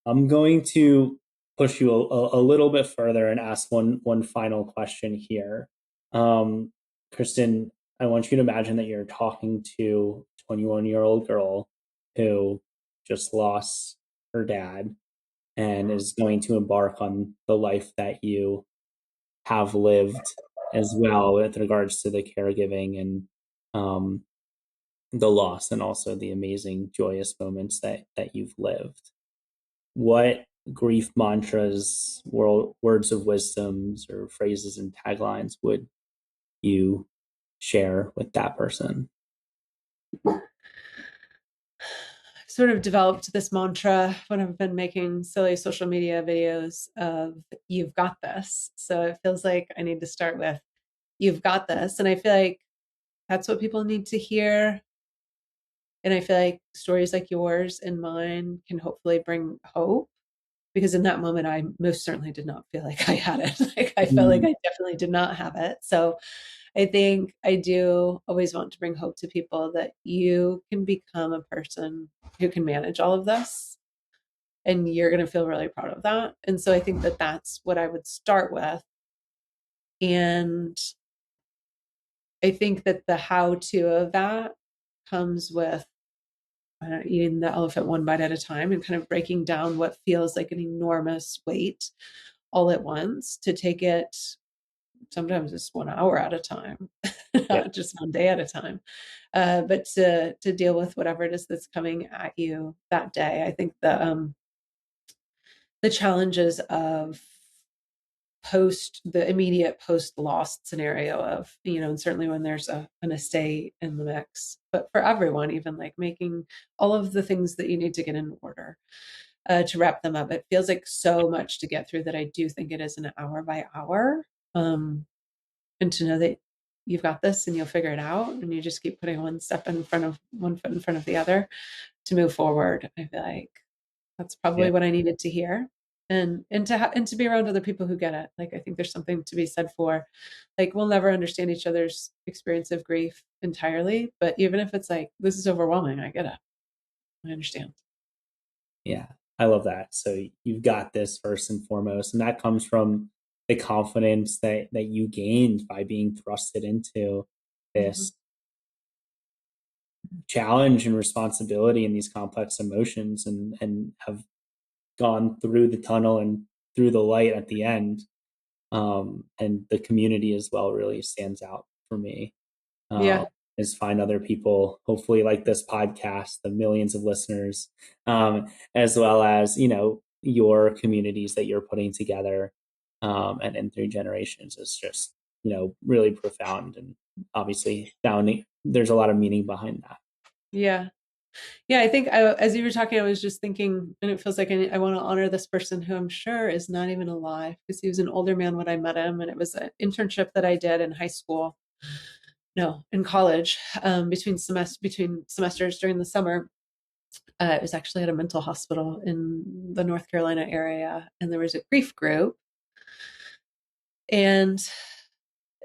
S1: I'm going to push you a little bit further and ask one final question here. Kristen, I want you to imagine that you're talking to a 21-year-old girl who just lost her dad and is going to embark on the life that you have lived as well with regards to the caregiving and the loss and also the amazing joyous moments that you've lived. What grief mantras, words of wisdoms, or phrases and taglines would you share with that person?
S2: Sort of developed this mantra when I've been making silly social media videos of "you've got this." So it feels like I need to start with "you've got this," and I feel like that's what people need to hear. And I feel like stories like yours and mine can hopefully bring hope, because in that moment I most certainly did not feel like I had it. Like I felt like I definitely did not have it. So I think I do always want to bring hope to people that you can become a person who can manage all of this, and you're going to feel really proud of that. And so I think that that's what I would start with. And I think that the how to of that comes with eating the elephant one bite at a time and kind of breaking down what feels like an enormous weight all at once, to take it sometimes it's 1 hour at a time,
S1: Yeah.
S2: not just one day at a time. But to deal with whatever it is that's coming at you that day. I think the challenges of the immediate post loss scenario of, and certainly when there's an estate in the mix, but for everyone, even like making all of the things that you need to get in order to wrap them up. It feels like so much to get through that I do think it is an hour by hour. And to know that you've got this and you'll figure it out, and you just keep putting one foot in front of the other to move forward. I feel like that's probably what I needed to hear, and to be around other people who get it. Like, I think there's something to be said for, like, we'll never understand each other's experience of grief entirely, but even if it's like, this is overwhelming, I get it. I understand.
S1: Yeah, I love that. So you've got this first and foremost, and that comes from the confidence that you gained by being thrusted into
S2: Mm-hmm.
S1: this challenge and responsibility and these complex emotions, and have gone through the tunnel and through the light at the end. And the community as well really stands out for me.
S2: Yeah.
S1: Is find other people, hopefully like this podcast, the millions of listeners, as well as, your communities that you're putting together, and in three generations is just, really profound. And obviously there's a lot of meaning behind that.
S2: Yeah. Yeah, I think as you were talking, I was just thinking, and it feels like I want to honor this person who I'm sure is not even alive, because he was an older man when I met him, and it was an internship that I did in high school, no, in college, between semesters during the summer. It was actually at a mental hospital in the North Carolina area, and there was a grief group, and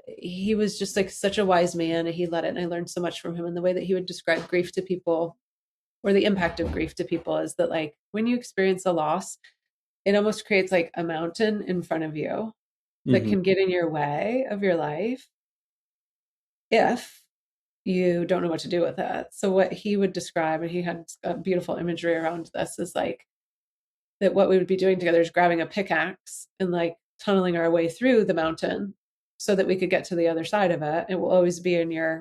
S2: he was just like such a wise man, and he led it, and I learned so much from him. And the way that he would describe grief to people, or the impact of grief to people, is that, like, when you experience a loss, it almost creates like a mountain in front of you that
S1: Mm-hmm.
S2: can get in your way of your life if you don't know what to do with it. So what he would describe, and he had a beautiful imagery around this, is like that what we would be doing together is grabbing a pickaxe and like tunneling our way through the mountain so that we could get to the other side of it. It will always be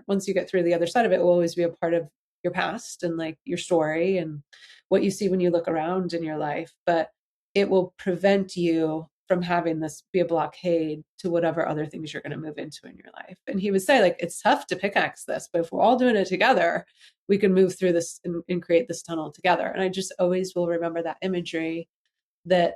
S2: once you get through the other side of it, will always be a part of your past and like your story and what you see when you look around in your life. But it will prevent you from having this be a blockade to whatever other things you're going to move into in your life. And he would say, like, it's tough to pickaxe this, but if we're all doing it together, we can move through this and create this tunnel together. And I just always will remember that imagery, that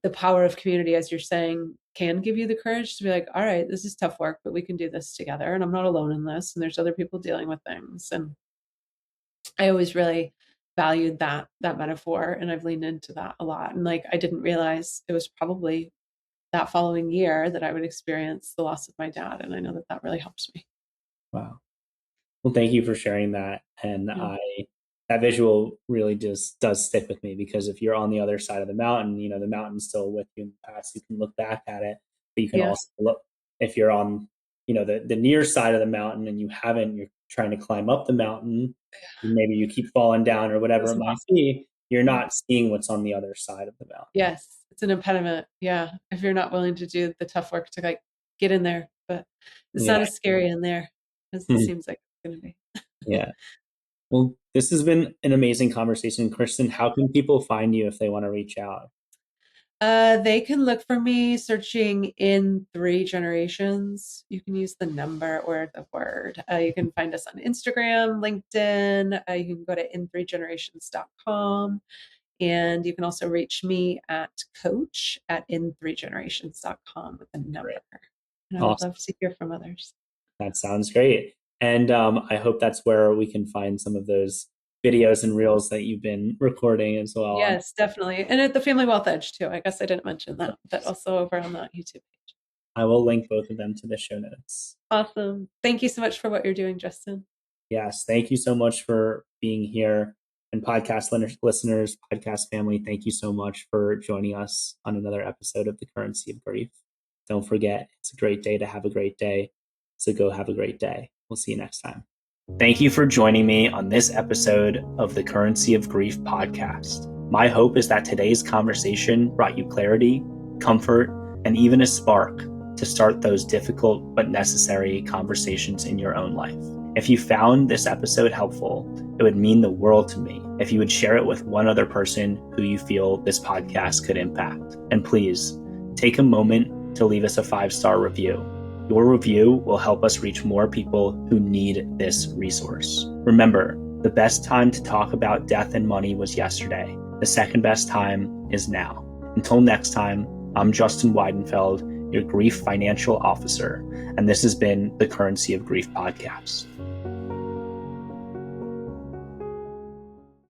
S2: the power of community, as you're saying, can give you the courage to be like, all right, this is tough work, but we can do this together. And I'm not alone in this. And there's other people dealing with things. And I always really valued that metaphor. And I've leaned into that a lot. And like, I didn't realize it was probably that following year that I would experience the loss of my dad. And I know that that really helps me.
S1: Wow. Well, thank you for sharing that. And
S2: Yeah.
S1: that visual really just does stick with me, because if you're on the other side of the mountain, the mountain's still with you in the past. You can look back at it, but you can
S2: Yeah.
S1: also look, if you're on, the near side of the mountain and you're trying to climb up the mountain, maybe you keep falling down or
S2: It
S1: whatever
S2: was
S1: it might
S2: impossible.
S1: be, you're
S2: Yeah.
S1: not seeing what's on the other side of the mountain.
S2: Yes. It's an impediment. Yeah. If you're not willing to do the tough work to like get in there, but it's not
S1: Yeah.
S2: as scary in there as it seems like it's going to be.
S1: Yeah. Well, this has been an amazing conversation. Kristen, how can people find you if they want to reach out?
S2: They can look for me searching In Three Generations. You can use the number or the word. You can find us on Instagram, LinkedIn. You can go to in3generations.com. And you can also reach me at coach@in3generations.com with a number.
S1: Great.
S2: And I would
S1: Awesome.
S2: love to hear from others.
S1: That sounds great. And I hope that's where we can find some of those videos and reels that you've been recording as well.
S2: Yes, definitely. And at the Family Wealth Edge too. I guess I didn't mention that, but also over on that YouTube page.
S1: I will link both of them to the show notes.
S2: Awesome. Thank you so much for what you're doing, Justin.
S1: Yes, thank you so much for being here. And podcast listeners, podcast family, thank you so much for joining us on another episode of The Currency of Grief. Don't forget, it's a great day to have a great day. So go have a great day. We'll see you next time. Thank you for joining me on this episode of the Currency of Grief podcast. My hope is that today's conversation brought you clarity, comfort, and even a spark to start those difficult but necessary conversations in your own life. If you found this episode helpful, it would mean the world to me if you would share it with one other person who you feel this podcast could impact. And please, take a moment to leave us a 5-star review. Your review will help us reach more people who need this resource. Remember, the best time to talk about death and money was yesterday. The second best time is now. Until next time, I'm Justin Weidenfeld, your Grief Financial Officer, and this has been the Currency of Grief podcast.